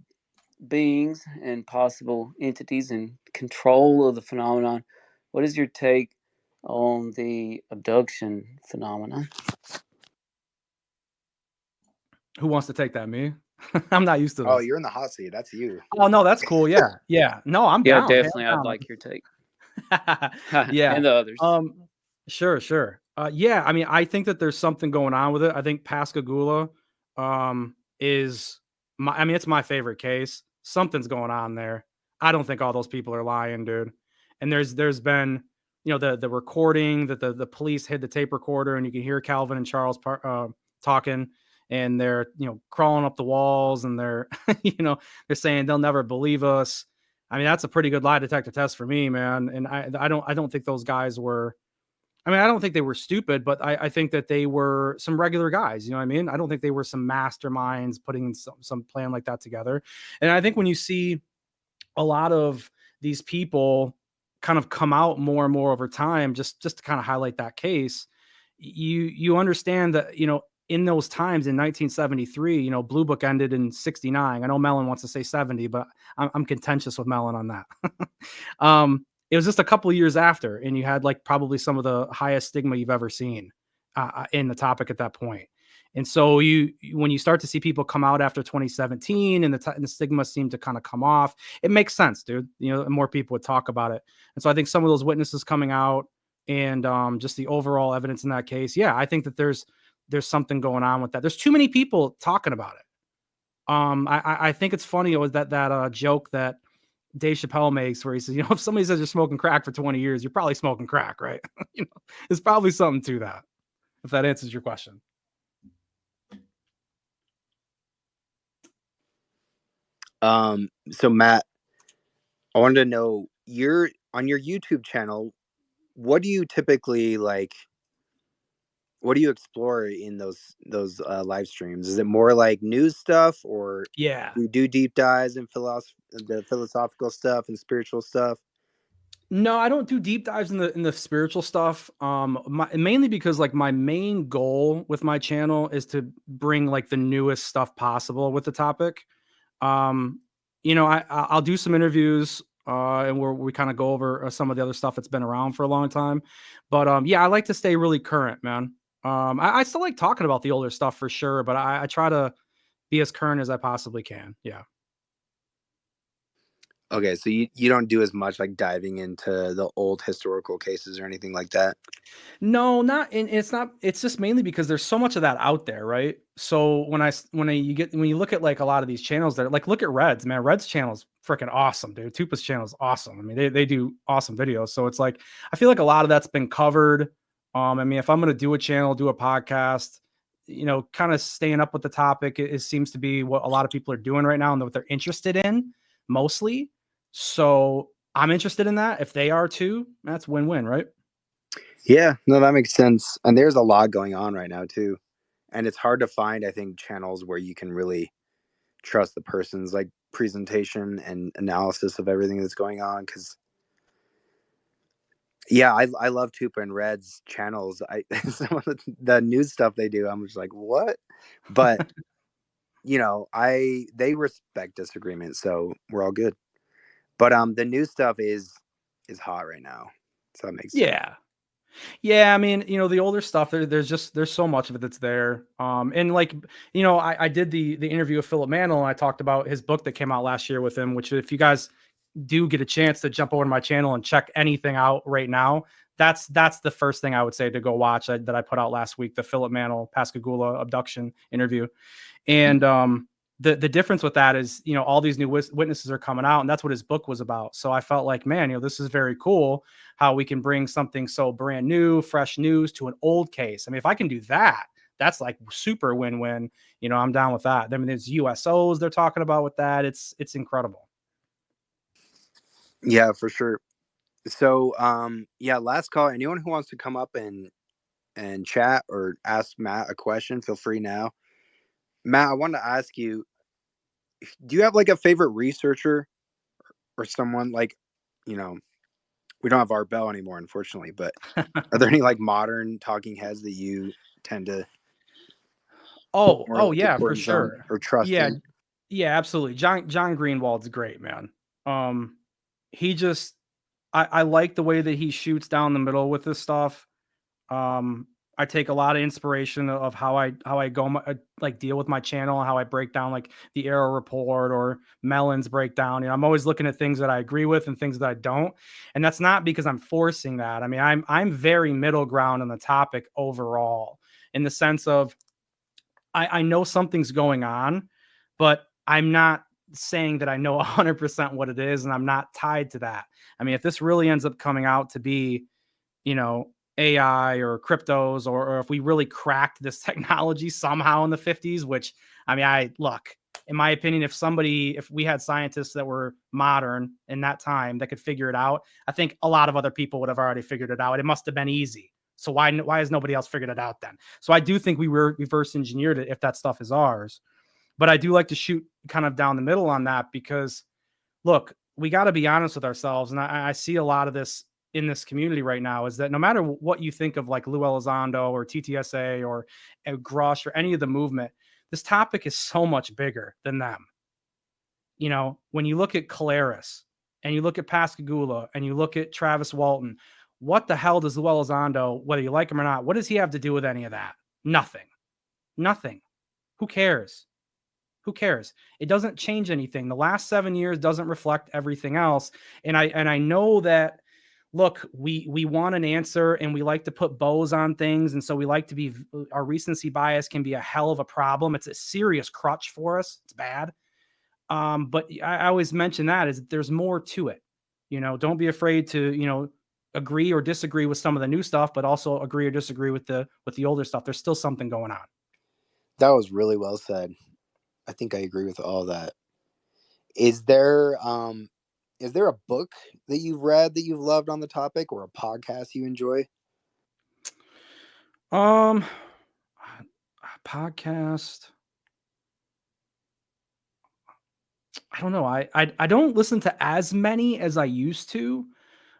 D: beings and possible entities and control of the phenomenon, what is your take on the abduction phenomenon?
B: Who wants to take that? Me? I'm not used to
A: Oh,
B: this.
A: you're in the hot seat. That's you.
B: Oh no, that's cool. Yeah, yeah. No, I'm
D: Yeah,
B: down. Hands
D: definitely. I'd
B: down.
D: like your take.
B: Yeah.
D: And the others.
B: Sure, sure. Yeah, I mean, I think that there's something going on with it. I think Pascagoula is my, I mean, it's my favorite case. Something's going on there. I don't think all those people are lying, dude. And there's been, you know, the recording that the police hid the tape recorder, and you can hear Calvin and Charles talking, and they're, you know, crawling up the walls, and they're you know, they're saying they'll never believe us. I mean, that's a pretty good lie detector test for me, man. And I don't think those guys were. I mean, I don't think they were stupid, but I think that they were some regular guys. You know what I mean? I don't think they were some masterminds putting some plan like that together. And I think when you see a lot of these people kind of come out more and more over time, just to kind of highlight that case, you understand that, you know, in those times in 1973, you know, Blue Book ended in 69. I know Mellon wants to say 70, but I'm contentious with Mellon on that. It was just a couple of years after, and you had like probably some of the highest stigma you've ever seen in the topic at that point. And so when you start to see people come out after 2017 and the stigma seemed to kind of come off, it makes sense, dude. You know, more people would talk about it. And so I think some of those witnesses coming out and just the overall evidence in that case, yeah, I think that there's something going on with that. There's too many people talking about it. I think it's funny. It was that joke that Dave Chappelle makes where he says, you know, if somebody says you're smoking crack for 20 years, you're probably smoking crack, right? You know, there's probably something to that. If that answers your question.
A: So Matt, I wanted to know, you're on your YouTube channel. What do you typically like? What do you explore in those live streams? Is it more like news stuff, or
B: Yeah.
A: you do deep dives in the philosophical stuff and spiritual stuff?
B: No, I don't do deep dives in the spiritual stuff. Mainly because like my main goal with my channel is to bring like the newest stuff possible with the topic. Um, you know, I'll do some interviews and where we kind of go over some of the other stuff that's been around for a long time. But yeah, I like to stay really current, man. I still like talking about the older stuff for sure, but I try to be as current as I possibly can. Yeah.
A: Okay, so you don't do as much like diving into the old historical cases or anything like that?
B: No, not and it's not it's just mainly because there's so much of that out there, right? So when you look at like a lot of these channels that like look at Red's, man, Red's channel is freaking awesome, dude. Tupa's channel is awesome. I mean, they do awesome videos. So it's like I feel like a lot of that's been covered. I mean, if I'm gonna do a channel, do a podcast, kind of staying up with the topic, it seems to be what a lot of people are doing right now and what they're interested in mostly. So I'm interested in that. If they are too, that's win-win, right?
A: Yeah, no, that makes sense. And there's a lot going on right now too. And it's hard to find, I think, channels where you can really trust the person's like presentation and analysis of everything that's going on. Cause yeah, I love Tupa and Red's channels. I some of the news stuff they do, I'm just like, what? But they respect disagreement, so we're all good. But the new stuff is hot right now. So that makes sense.
B: Yeah. Yeah, I mean, the older stuff there's so much of it that's there. And like, I did the interview with Philip Mantle and I talked about his book that came out last year with him, which if you guys do get a chance to jump over to my channel and check anything out right now, that's the first thing I would say to go watch that I put out last week, the Philip Mantle Pascagoula abduction interview. And the difference with that is, all these new witnesses are coming out, and that's what his book was about. So I felt like, man, this is very cool how we can bring something so brand new, fresh news to an old case. I mean, if I can do that, that's like super win-win. I'm down with that. I mean, there's USOs they're talking about with that. It's incredible.
A: Yeah, for sure. So yeah, last call. Anyone who wants to come up and chat or ask Matt a question, feel free now. Matt, I wanted to ask you, do you have like a favorite researcher or someone like, we don't have Art Bell anymore, unfortunately, but are there any like modern talking heads that you tend to put more like
B: Yeah, for
A: importance on
B: sure.
A: or trust
B: Yeah,
A: in?
B: yeah, absolutely. John Greenwald's great, man. He just I like the way that he shoots down the middle with this stuff. I take a lot of inspiration of how I like deal with my channel, how I break down like the Arrow report or Melon's breakdown. I'm always looking at things that I agree with and things that I don't. And that's not because I'm forcing that. I mean, I'm very middle ground on the topic overall, in the sense of I know something's going on, but I'm not saying that I know 100% what it is, and I'm not tied to that. I mean, if this really ends up coming out to be, AI or cryptos, or if we really cracked this technology somehow in the 50s, which I mean, in my opinion, if we had scientists that were modern in that time that could figure it out, I think a lot of other people would have already figured it out. It must have been easy. So why has nobody else figured it out then? So I do think we were reverse engineered it if that stuff is ours. But I do like to shoot kind of down the middle on that because, look, we got to be honest with ourselves. And I see a lot of this in this community right now is that no matter what you think of like Lou Elizondo or TTSA or Grush or any of the movement, this topic is so much bigger than them. When you look at Caleres and you look at Pascagoula and you look at Travis Walton, what the hell does Lou Elizondo, whether you like him or not, what does he have to do with any of that? Nothing. Nothing. Who cares? Who cares? It doesn't change anything. The last 7 years doesn't reflect everything else. And I know that, look, we want an answer and we like to put bows on things. And so we like to be, our recency bias can be a hell of a problem. It's a serious crutch for us. It's bad. But I always mention that is there's more to it. Don't be afraid to, agree or disagree with some of the new stuff, but also agree or disagree with the older stuff. There's still something going on.
A: That was really well said. I think I agree with all that. Is there a book that you've read that you've loved on the topic or a podcast you enjoy?
B: A podcast. I don't know. I don't listen to as many as I used to.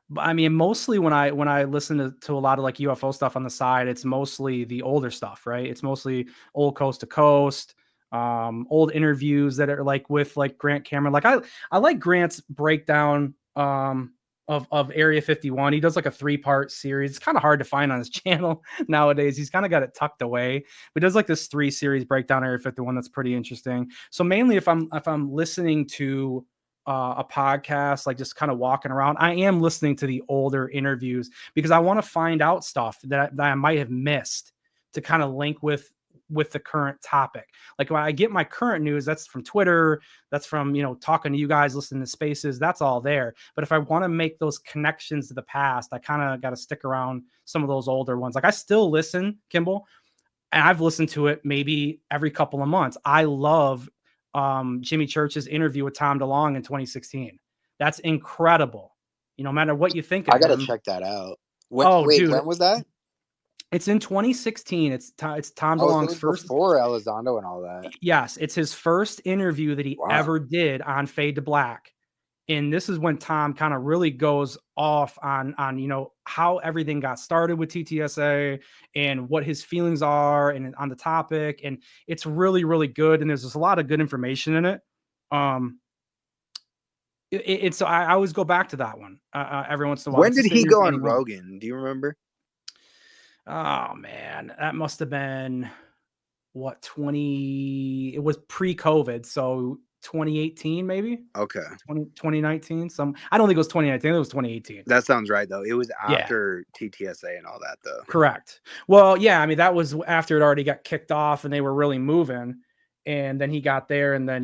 B: But I mean, mostly when I listen to a lot of like UFO stuff on the side, it's mostly the older stuff, right? It's mostly old Coast to Coast, old interviews that are like with like Grant Cameron. Like I like Grant's breakdown of Area 51. He does like a 3-part series. It's kind of hard to find on his channel nowadays. He's kind of got it tucked away. But he does like this 3-series breakdown Area 51 that's pretty interesting. So mainly if I'm listening to a podcast, like just kind of walking around, I am listening to the older interviews because I want to find out stuff that I might have missed to kind of link with the current topic. Like when I get my current news, that's from Twitter, that's from, talking to you guys, listening to Spaces, that's all there. But if I want to make those connections to the past, I kind of got to stick around some of those older ones. Like I still listen, Kimball, and I've listened to it maybe every couple of months. I love Jimmy Church's interview with Tom DeLonge in 2016. That's incredible. No matter what you think of
A: I gotta
B: him.
A: check that out.
B: Dude,
A: when was that?
B: It's in 2016. It's Tom
A: So it
B: DeLonge's
A: was
B: first.
A: before Elizondo and all that.
B: Yes, it's his first interview that he ever did on Fade to Black. And this is when Tom kind of really goes off on how everything got started with TTSA and what his feelings are and on the topic. And it's really, really good. And there's just a lot of good information in it. So I always go back to that one every once in a while.
A: When did he go on Rogan? Do you remember?
B: Oh man, that must have been it was pre-COVID, so 2018 maybe.
A: Okay.
B: 2019. I don't think it was 2019, it was 2018.
A: That sounds right though. It was after TTSA and all that though.
B: Correct. Well, yeah, I mean that was after it already got kicked off and they were really moving, and then he got there, and then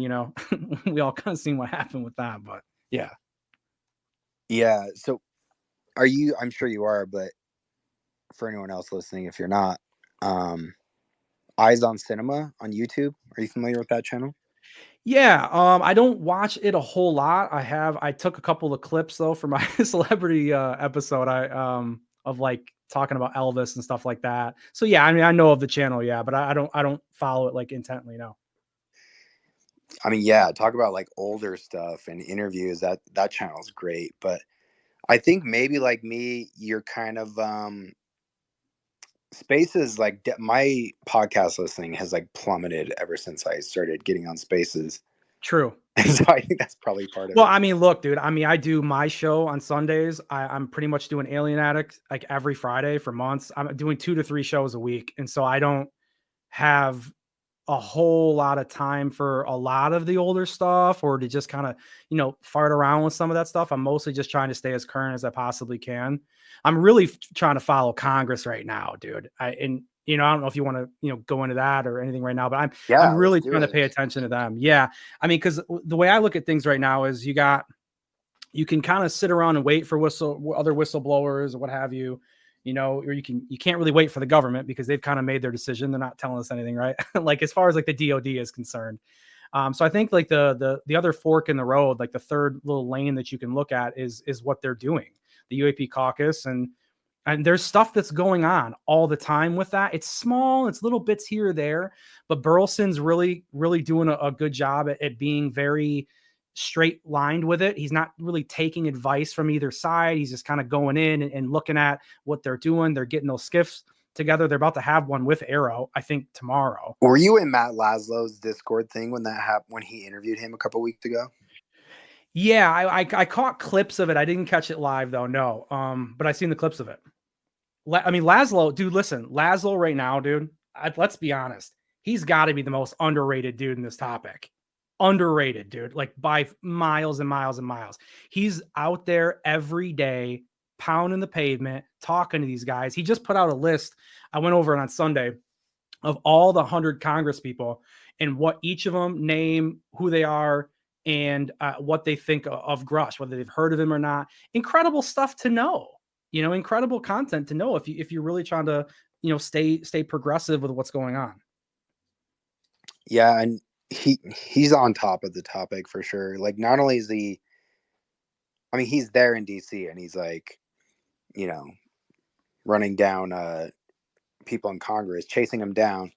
B: we all kind of seen what happened with that, but yeah.
A: Yeah, so I'm sure you are, but for anyone else listening, if you're not, Eyes on Cinema on YouTube. Are you familiar with that channel?
B: Yeah, I don't watch it a whole lot. I took a couple of clips though for my celebrity episode. Of like talking about Elvis and stuff like that. So yeah, I mean I know of the channel, yeah, but I don't follow it like intently, no.
A: I mean, yeah, talk about like older stuff and interviews. That channel's great, but I think maybe like me, you're kind of Spaces, like my podcast listening has like plummeted ever since I started getting on Spaces.
B: True.
A: And so I think that's probably part of it.
B: Well, I mean, look, dude, I do my show on Sundays. I'm pretty much doing Alien Addict like every Friday for months. I'm doing 2 to 3 shows a week. And so I don't have a whole lot of time for a lot of the older stuff or to just kind of, fart around with some of that stuff. I'm mostly just trying to stay as current as I possibly can. I'm really trying to follow Congress right now, dude. I don't know if you want to, go into that or anything right now, but I'm really trying to pay attention to them. Yeah. I mean, because the way I look at things right now is you can kind of sit around and wait for other whistleblowers or what have you, or you can't really wait for the government because they've kind of made their decision. They're not telling us anything, right? Like as far as like the DOD is concerned. So I think like the other fork in the road, like the third little lane that you can look at is what they're doing. The UAP caucus and there's stuff that's going on all the time with that. It's small, it's little bits here or there, but Burleson's really, really doing a good job at being very straight lined with it. He's not really taking advice from either side. He's just kind of going in and looking at what they're doing. They're getting those skiffs together. They're about to have one with Arrow, I think tomorrow.
A: Were you in Matt Laszlo's Discord thing when that happened, when he interviewed him a couple weeks ago?
B: Yeah, I caught clips of it. I didn't catch it live though. No. But I seen the clips of it. I mean, Laszlo, dude, listen, Laszlo right now, dude, let's be honest. He's got to be the most underrated dude in this topic. Underrated, dude, like by miles and miles and miles. He's out there every day, pounding the pavement, talking to these guys. He just put out a list. I went over it on Sunday of all the 100 Congress people and what each of them name, who they are, and what they think of Grush, whether they've heard of him or not. Incredible stuff to know. Incredible content to know if you're really trying to, stay progressive with what's going on.
A: Yeah, and he's on top of the topic for sure. Like not only is he's there in DC and he's like, running down people in Congress, chasing them down,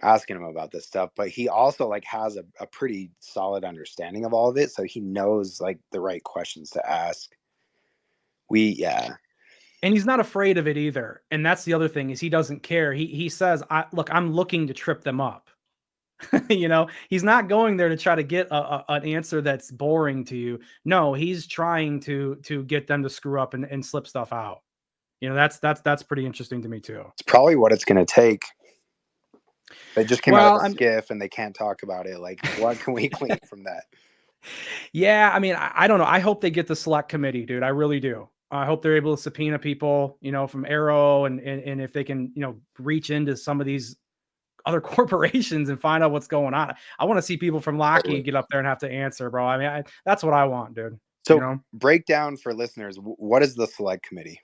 A: asking them about this stuff, but he also like has a pretty solid understanding of all of it, so he knows like the right questions to ask.
B: And he's not afraid of it either. And that's the other thing is he doesn't care. He says, I'm looking to trip them up. He's not going there to try to get an answer that's boring to you. No, he's trying to get them to screw up and slip stuff out. That's pretty interesting to me too.
A: It's probably what it's going to take. They just came out of a skiff and they can't talk about it. Like, what can we glean from that?
B: Yeah, I mean, I don't know. I hope they get the select committee, dude. I really do. I hope they're able to subpoena people, from Arrow, and if they can, reach into some of these other corporations and find out what's going on. I want to see people from
A: Totally.
B: Lockheed get up there and have to answer, bro. I mean, that's what I want, dude.
A: So break down for listeners, what is the select committee?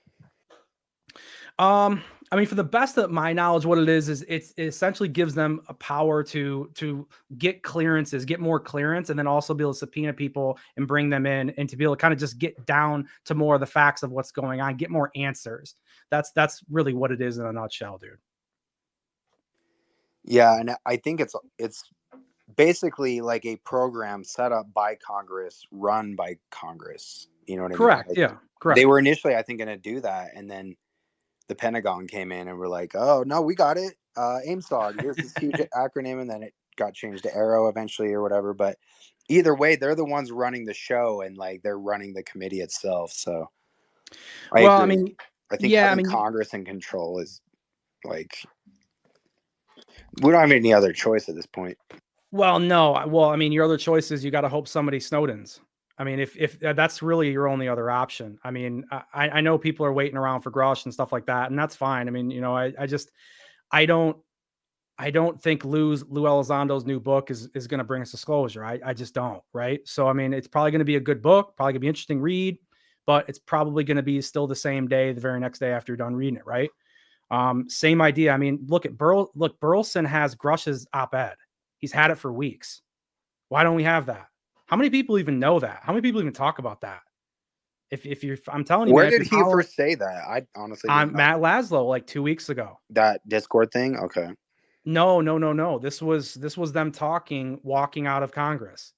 B: I mean, for the best of my knowledge, what it is it essentially gives them a power to get clearances, get more clearance, and then also be able to subpoena people and bring them in, and to be able to kind of just get down to more of the facts of what's going on, get more answers. That's really what it is in a nutshell, dude.
A: Yeah, and I think it's basically like a program set up by Congress, run by Congress. You know what I mean?
B: Correct.
A: Like,
B: Yeah. Correct.
A: They were initially, I think, going to do that, and then the Pentagon came in and were like, "Oh no, we got it. AIMSOG. Here's this huge acronym," and then it got changed to Arrow eventually or whatever. But either way, they're the ones running the show, and like they're running the committee itself. So I agree.
B: I mean,
A: I think
B: yeah,
A: having Congress in control is like, we don't have any other choice at this point.
B: Well, no. Well, I mean, your other choice is you got to hope somebody Snowden's. I mean, if that's really your only other option. I mean, I know people are waiting around for Grush and stuff like that, and that's fine. I mean, I don't think Lou Elizondo's new book is going to bring us disclosure. I just don't. Right. So, I mean, it's probably going to be a good book, probably gonna be an interesting read, but it's probably going to be still the same day, the very next day after you're done reading it. Right. Same idea. I mean, look, Burleson has Grush's op-ed. He's had it for weeks. Why don't we have that? How many people even know that? How many people even talk about that? If you're, I'm telling you,
A: where
B: man,
A: did he first say that? I honestly didn't know.
B: Matt Laszlo, like 2 weeks ago.
A: That Discord thing. Okay.
B: No. This was them talking, walking out of Congress.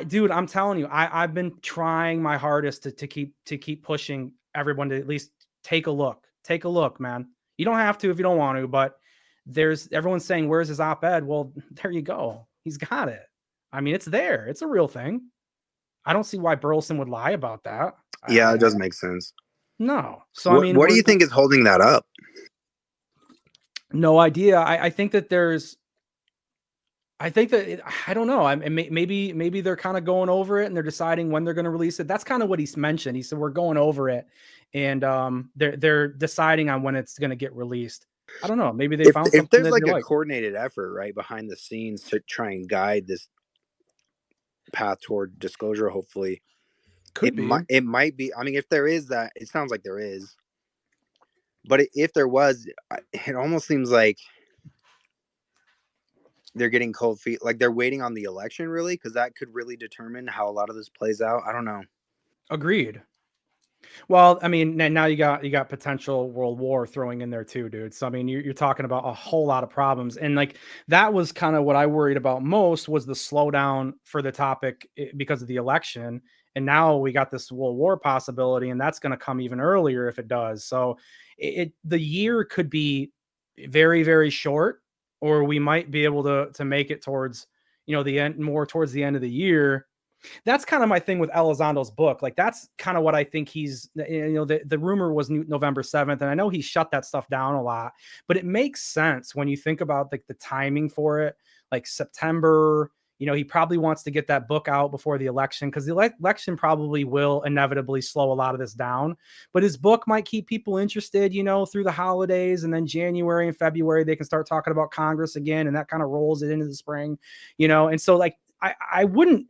B: Dude, I'm telling you, I've been trying my hardest to keep pushing everyone to at least take a look. Take a look, man. You don't have to if you don't want to, but everyone's saying, where's his op-ed? Well, there you go. He's got it. I mean, it's there. It's a real thing. I don't see why Burleson would lie about that.
A: Yeah, it doesn't make sense.
B: No. So, I mean,
A: what do you think is holding that up?
B: No idea. I think that I don't know. Maybe they're kind of going over it and they're deciding when they're going to release it. That's kind of what he's mentioned. He said, we're going over it, and they're deciding on when it's going to get released. I don't know. Maybe they found something.
A: If there's like a coordinated effort right behind the scenes to try and guide this path toward disclosure, hopefully it might be. I mean, if there is that, it sounds like there is. But if there was, it almost seems like they're getting cold feet. Like they're waiting on the election, really, because that could really determine how a lot of this plays out. I don't know.
B: Agreed. Well, I mean, now you got potential world war throwing in there too, dude. So I mean, you're talking about a whole lot of problems, and like that was kind of what I worried about most, was the slowdown for the topic because of the election. And now we got this world war possibility, and that's going to come even earlier if it does. So the year could be very, very short, or we might be able to make it towards, the end, more towards the end of the year. That's kind of my thing with Elizondo's book. Like, that's kind of what I think the rumor was November 7th. And I know he shut that stuff down a lot, but it makes sense when you think about like the timing for it, like September. He probably wants to get that book out before the election, because the election probably will inevitably slow a lot of this down. But his book might keep people interested, through the holidays, and then January and February, they can start talking about Congress again, and that kind of rolls it into the spring, And so, like, I wouldn't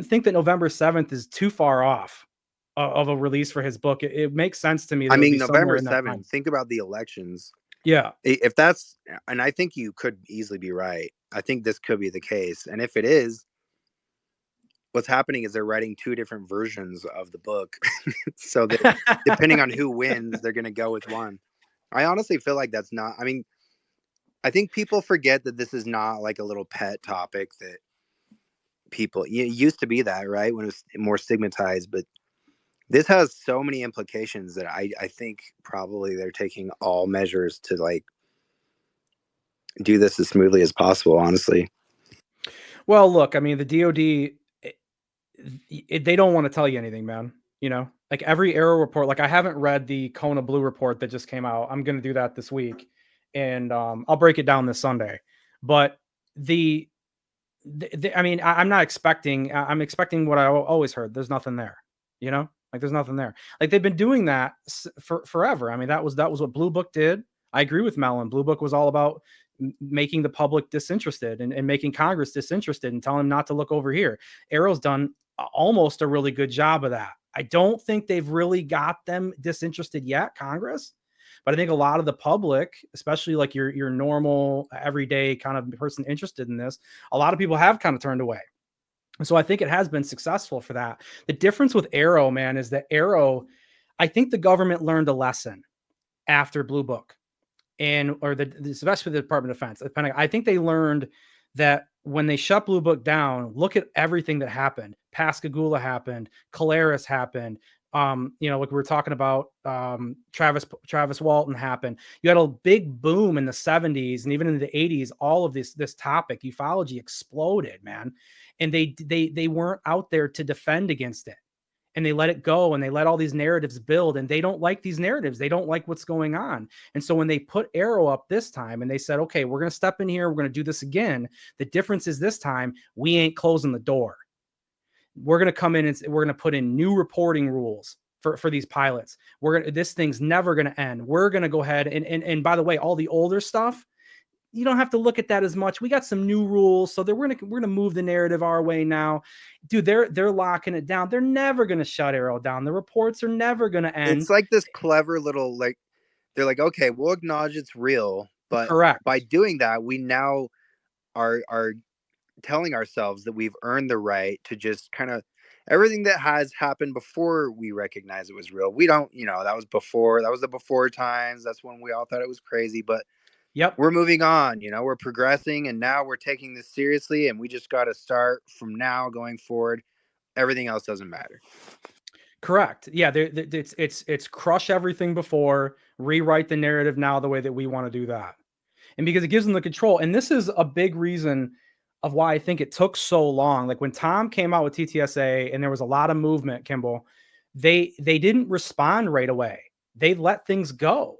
B: think that November 7th is too far off of a release for his book. It makes sense to me.
A: I mean, November 7th, think about the elections.
B: Yeah.
A: If that's, and I think you could easily be right. I think this could be the case. And if it is, what's happening is they're writing two different versions of the book. So that depending on who wins, they're going to go with one. I honestly feel like that's not, I mean, I think people forget that this is not like a little pet topic that people, it used to be that, right? When it was more stigmatized, but this has so many implications that I think probably they're taking all measures to like do this as smoothly as possible, honestly.
B: Well, look, I mean, the DOD, they don't want to tell you anything, man. Like every Arrow report, like I haven't read the Kona Blue report that just came out. I'm going to do that this week, and I'll break it down this Sunday. But I mean, I'm not expecting. I'm expecting what I always heard. There's nothing there. You know, like there's nothing there. Like they've been doing that for forever. I mean, that was what Blue Book did. I agree with Mellon. Blue Book was all about making the public disinterested and making Congress disinterested and telling them not to look over here. Arrow's done almost a really good job of that. I don't think they've really got them disinterested yet, Congress. But I think a lot of the public, especially like your normal everyday kind of person interested in this, a lot of people have kind of turned away. And so I think it has been successful for that. The difference with Arrow, man, is that Arrow, I think the government learned a lesson after Blue Book, or especially the Department of Defense. I think they learned that when they shut Blue Book down, look at everything that happened. Pascagoula happened, Caleres happened. Like we were talking about, Travis Walton happened. You had a big boom in the 70s and even in the 80s. All of this topic, ufology, exploded, man. And they weren't out there to defend against it. And they let it go, and they let all these narratives build, and they don't like these narratives. They don't like what's going on. And so when they put Arrow up this time and they said, okay, we're going to step in here, we're going to do this again. The difference is this time we ain't closing the door. We're going to come in and we're going to put in new reporting rules for these pilots. This thing's never going to end. We're going to go ahead and by the way, all the older stuff, you don't have to look at that as much. We got some new rules, so we're gonna move the narrative our way now, dude. They're locking it down. They're never gonna shut Arrow down. The reports are never gonna end.
A: It's like this clever little, like, they're like, okay, we'll acknowledge it's real, but
B: correct.
A: By doing that, we now are telling ourselves that we've earned the right to just kind of everything that has happened before we recognize it was real. We don't, that was the before times. That's when we all thought it was crazy, but
B: yep,
A: we're moving on, we're progressing, and now we're taking this seriously, and we just got to start from now going forward. Everything else doesn't matter.
B: Correct. Yeah, it's crush everything before, rewrite the narrative now the way that we want to do that. And because it gives them the control. And this is a big reason of why I think it took so long. Like when Tom came out with TTSA and there was a lot of movement, Kimball, they didn't respond right away. They let things go.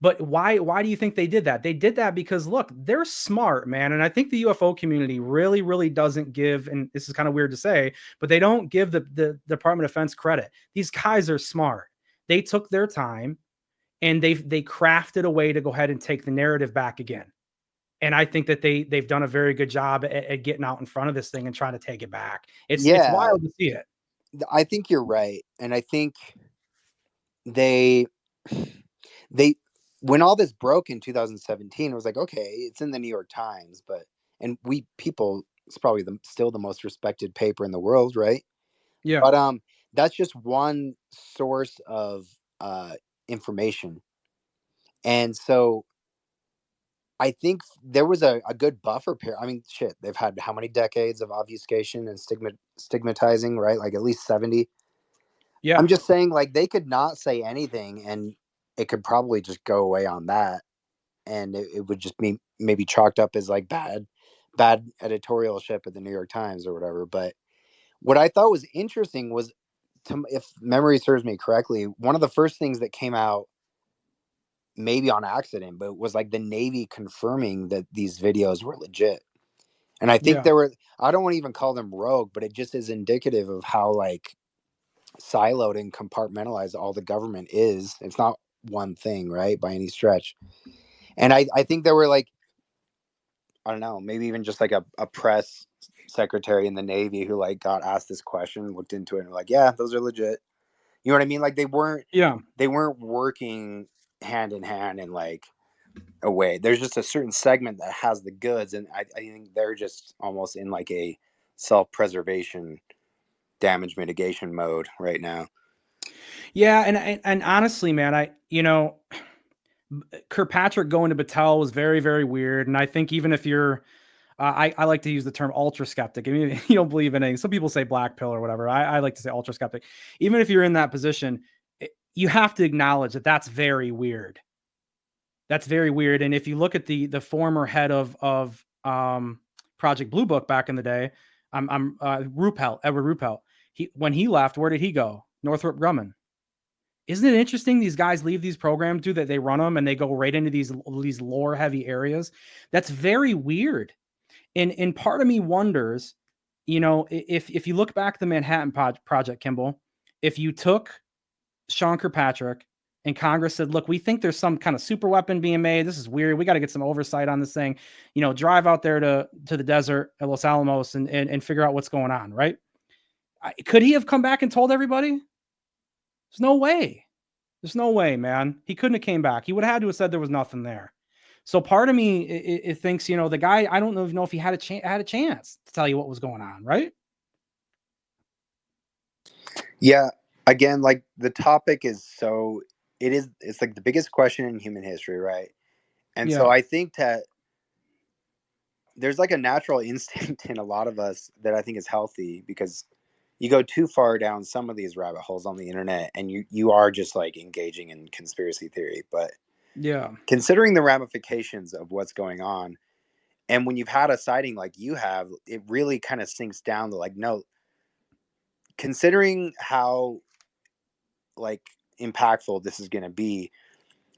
B: But why do you think they did that? They did that because, look, they're smart, man. And I think the UFO community really, really doesn't give, and this is kind of weird to say, but they don't give the Department of Defense credit. These guys are smart. They took their time and they crafted a way to go ahead and take the narrative back again. And I think that they've done a very good job at getting out in front of this thing and trying to take it back. It's wild to see it.
A: I think you're right. And I think they when all this broke in 2017, it was like, okay, it's in the New York Times, and it's probably still the most respected paper in the world, right?
B: Yeah.
A: But that's just one source of information. And so I think there was a good buffer period. I mean, shit, they've had how many decades of obfuscation and stigmatizing, right? Like at least 70.
B: Yeah.
A: I'm just saying, like, they could not say anything and it could probably just go away on that. And it would just be maybe chalked up as like bad editorialship at the New York Times or whatever. But what I thought was interesting was, if memory serves me correctly, one of the first things that came out, maybe on accident, but it was like the Navy confirming that these videos were legit. And I think I don't want to even call them rogue, but it just is indicative of how like siloed and compartmentalized all the government is. It's not one thing, right, by any stretch. And I think there were like, I don't know, maybe even just like a press secretary in the Navy who like got asked this question, looked into it, and like, yeah, those are legit. You know what I mean? Like they weren't working hand in hand in like a way. There's just a certain segment that has the goods, and I think they're just almost in like a self-preservation, damage mitigation mode right now.
B: Yeah, and honestly, man, Kirkpatrick going to Battelle was very, very weird. And I think even if you're, I like to use the term ultra skeptic. I mean, you don't believe in anything. Some people say black pill or whatever. I like to say ultra skeptic. Even if you're in that position, you have to acknowledge that that's very weird. That's very weird. And if you look at the former head of Project Blue Book back in the day, Edward Ruppelt. When he left, where did he go? Northrop Grumman. Isn't it interesting? These guys leave these programs, that they run them and they go right into these lore heavy areas. That's very weird. And part of me wonders, you know, if you look back at the Manhattan Project, Kimball, if you took Sean Kirkpatrick and Congress said, look, we think there's some kind of super weapon being made. This is weird. We got to get some oversight on this thing. You know, drive out there to the desert at Los Alamos and figure out what's going on, right? Could he have come back and told everybody? There's no way. There's no way, man. He couldn't have came back. He would have had to have said there was nothing there. So part of me it thinks, you know, the guy, I don't know if he had a chance to tell you what was going on, right?
A: Yeah. Again, like the topic is it's like the biggest question in human history, right? And so I think that there's like a natural instinct in a lot of us that I think is healthy, because you go too far down some of these rabbit holes on the internet and you are just like engaging in conspiracy theory. But considering the ramifications of what's going on, and when you've had a sighting like you have, it really kind of sinks down to like, no, considering how like impactful this is going to be,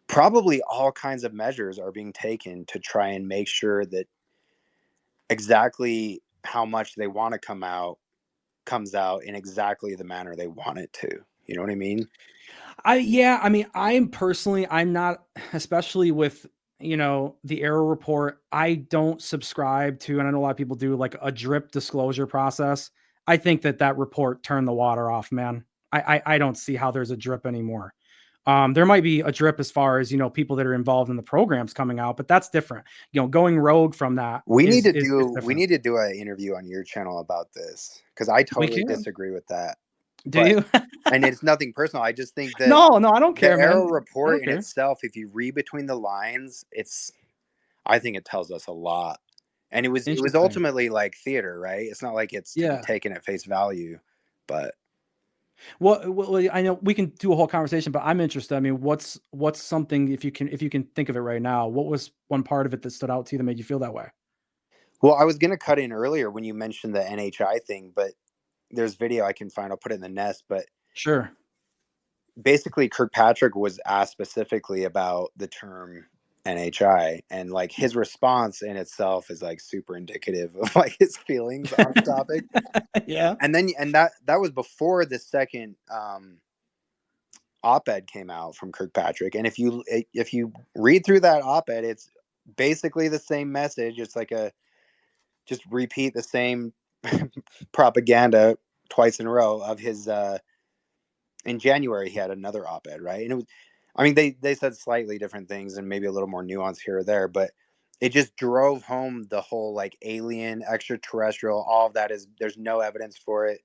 A: probably all kinds of measures are being taken to try and make sure that exactly how much they want to comes out in exactly the manner they want it to. You know what I mean?
B: I mean, I'm not, especially with, you know, the Arrow report, I don't subscribe to, and I know a lot of people do, like a drip disclosure process. I think that report turned the water off, man. I don't see how there's a drip anymore. There might be a drip as far as, you know, people that are involved in the programs coming out, but that's different. You know, going rogue from that.
A: We need to do an interview on your channel about this, because I totally disagree with that.
B: Do you?
A: And it's nothing personal. I just think that
B: no, I don't care,
A: the
B: man.
A: Arrow report in itself, if you read between the lines, I think it tells us a lot. And it was ultimately like theater, right? It's not like it's to be taken at face value, but.
B: Well, I know we can do a whole conversation, but I'm interested. I mean, what's something, if you can think of it right now, what was one part of it that stood out to you that made you feel that way?
A: Well, I was going to cut in earlier when you mentioned the NHI thing, but there's video I can find. I'll put it in the nest, but
B: sure.
A: Basically, Kirkpatrick was asked specifically about the term NHI, and like his response in itself is like super indicative of like his feelings on the topic.
B: Yeah.
A: And that was before the second op-ed came out from Kirkpatrick. And if you read through that op-ed, it's basically the same message. It's like just repeat the same propaganda twice in a row of his in January he had another op-ed, right? And it was, I mean, they said slightly different things and maybe a little more nuance here or there, but it just drove home the whole like alien, extraterrestrial, all of that there's no evidence for it.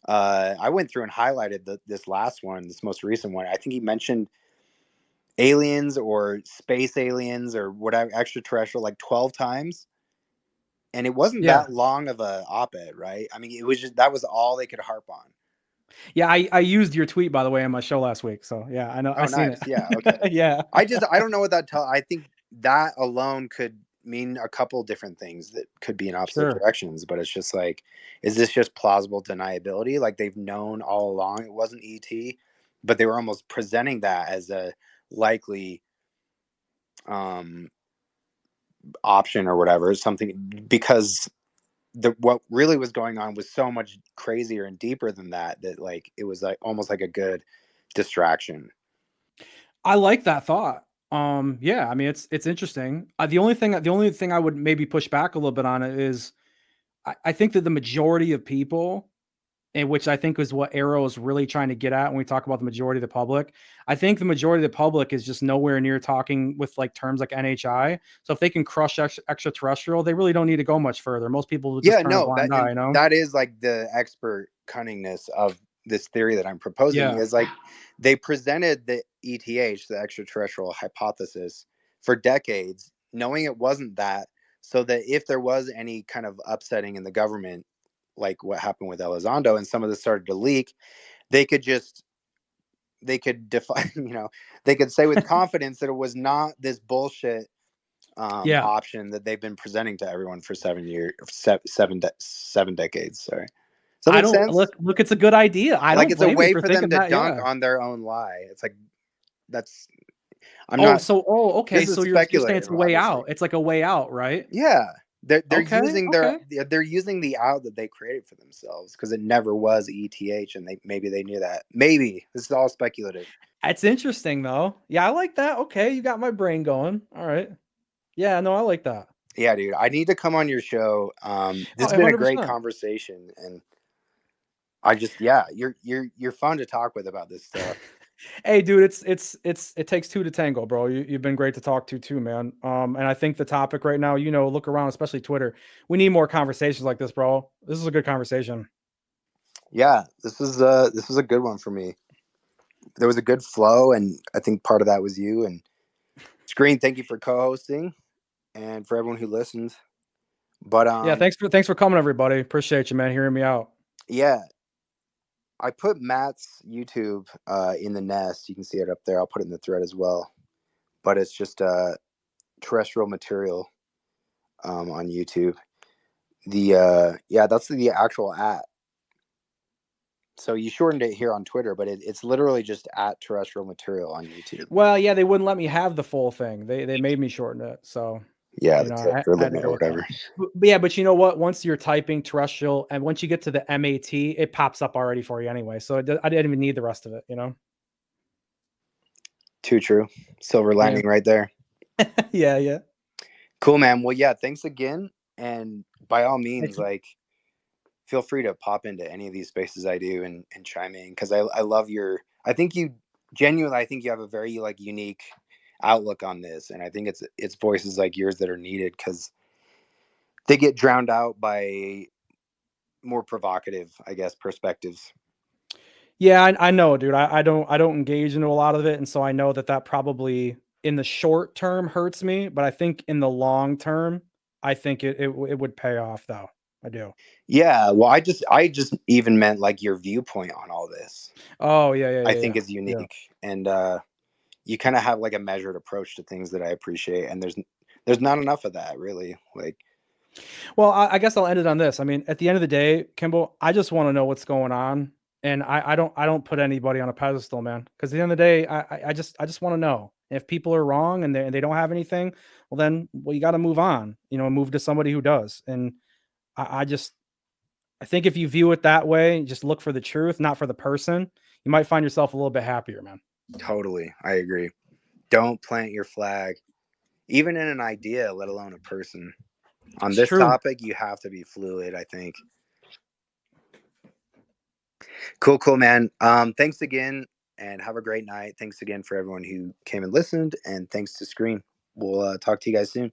A: I went through and highlighted this most recent one. I think he mentioned aliens or space aliens or whatever, extraterrestrial, like 12 times. And it wasn't that long of a op-ed, right? I mean, it was just, that was all they could harp on.
B: Yeah, I used your tweet, by the way, on my show last week. So yeah, I know.
A: Oh,
B: I've seen it.
A: Yeah, okay.
B: Yeah.
A: I don't know what that I think that alone could mean a couple different things that could be in opposite directions, but it's just like, is this just plausible deniability? Like they've known all along it wasn't ET, but they were almost presenting that as a likely option or whatever, something, because what really was going on was so much crazier and deeper than that like it was like almost like a good distraction.
B: I like that thought. Yeah, I mean, it's interesting. The only thing I would maybe push back a little bit on it is I think that the majority of people, and which I think is what Arrow is really trying to get at when we talk about the majority of the public, I think the majority of the public is just nowhere near talking with like terms like NHI. So if they can crush extraterrestrial, they really don't need to go much further. Most people will just turn a blind eye, you know?
A: That is like the expert cunningness of this theory that I'm proposing is like they presented the ETH, the extraterrestrial hypothesis, for decades, knowing it wasn't that, so that if there was any kind of upsetting in the government, like what happened with Elizondo and some of this started to leak, they could define, you know, they could say with confidence that it was not this bullshit option that they've been presenting to everyone for 7 years, seven decades. Sorry. Does that make sense?
B: Look, it's a good idea. I
A: like
B: don't
A: it's a way for them to
B: that,
A: dunk on their own lie. It's like that's
B: okay. So you're saying it's a way out. It's like a way out, right?
A: Yeah. They're
B: Okay,
A: using
B: okay.
A: they're using the out that they created for themselves because it never was ETH, and maybe they knew that. Maybe this is all speculative.
B: It's interesting though. Yeah, I like that. Okay, you got my brain going. All right. Yeah, no, I like that.
A: Yeah, dude, I need to come on your show. This has been a great
B: 100%.
A: conversation, and I just you're fun to talk with about this stuff.
B: Hey, dude, it takes two to tango, bro. You've been great to talk to too, man. And I think the topic right now, look around, especially Twitter. We need more conversations like this, bro. This is a good conversation.
A: Yeah, this was a good one for me. There was a good flow, and I think part of that was you. And Screen, thank you for co-hosting, and for everyone who listens. But
B: Yeah, thanks for coming, everybody. Appreciate you, man, hearing me out.
A: yeah, I put Matt's YouTube in the nest. You can see it up there. I'll put it in the thread as well. But it's just Terrestrial Material on YouTube. That's the actual @ So you shortened it here on Twitter, but it's literally just @ Terrestrial Material on YouTube.
B: Well, yeah, they wouldn't let me have the full thing. They made me shorten it. So
A: Yeah, the character
B: I had to
A: limit
B: go
A: or
B: with that.
A: whatever.
B: But yeah, but you know what? Once you're typing terrestrial, and once you get to the MAT, it pops up already for you anyway. So I didn't even need the rest of it.
A: Too true. Silver lining right there.
B: Yeah.
A: Cool, man. Well, yeah, thanks again. And by all means, like, feel free to pop into any of these spaces I do and chime in, because I love I think you have a very like unique outlook on this, and I think it's voices like yours that are needed, because they get drowned out by more provocative, I guess, perspectives.
B: Yeah, I know, dude. I don't engage into a lot of it, and so I know that probably in the short term hurts me, but I think in the long term, I think it would pay off, though. I do.
A: Yeah, well, I just even meant like your viewpoint on all this.
B: Oh yeah.
A: I think is unique, and you kind of have like a measured approach to things that I appreciate, and there's not enough of that, really. Like,
B: well, I guess I'll end it on this. I mean, at the end of the day, Kimball, I just want to know what's going on, and I don't put anybody on a pedestal, man. Because at the end of the day, I just want to know. If people are wrong and they don't have anything, well then, you got to move on. Move to somebody who does. And I think if you view it that way, just look for the truth, not for the person, you might find yourself a little bit happier, man.
A: totally, I agree. Don't plant your flag, even in an idea, let alone a person. On this topic, you have to be fluid, I think. Cool, man. Thanks again, and have a great night. Thanks again for everyone who came and listened, and thanks to Screen. We'll talk to you guys soon.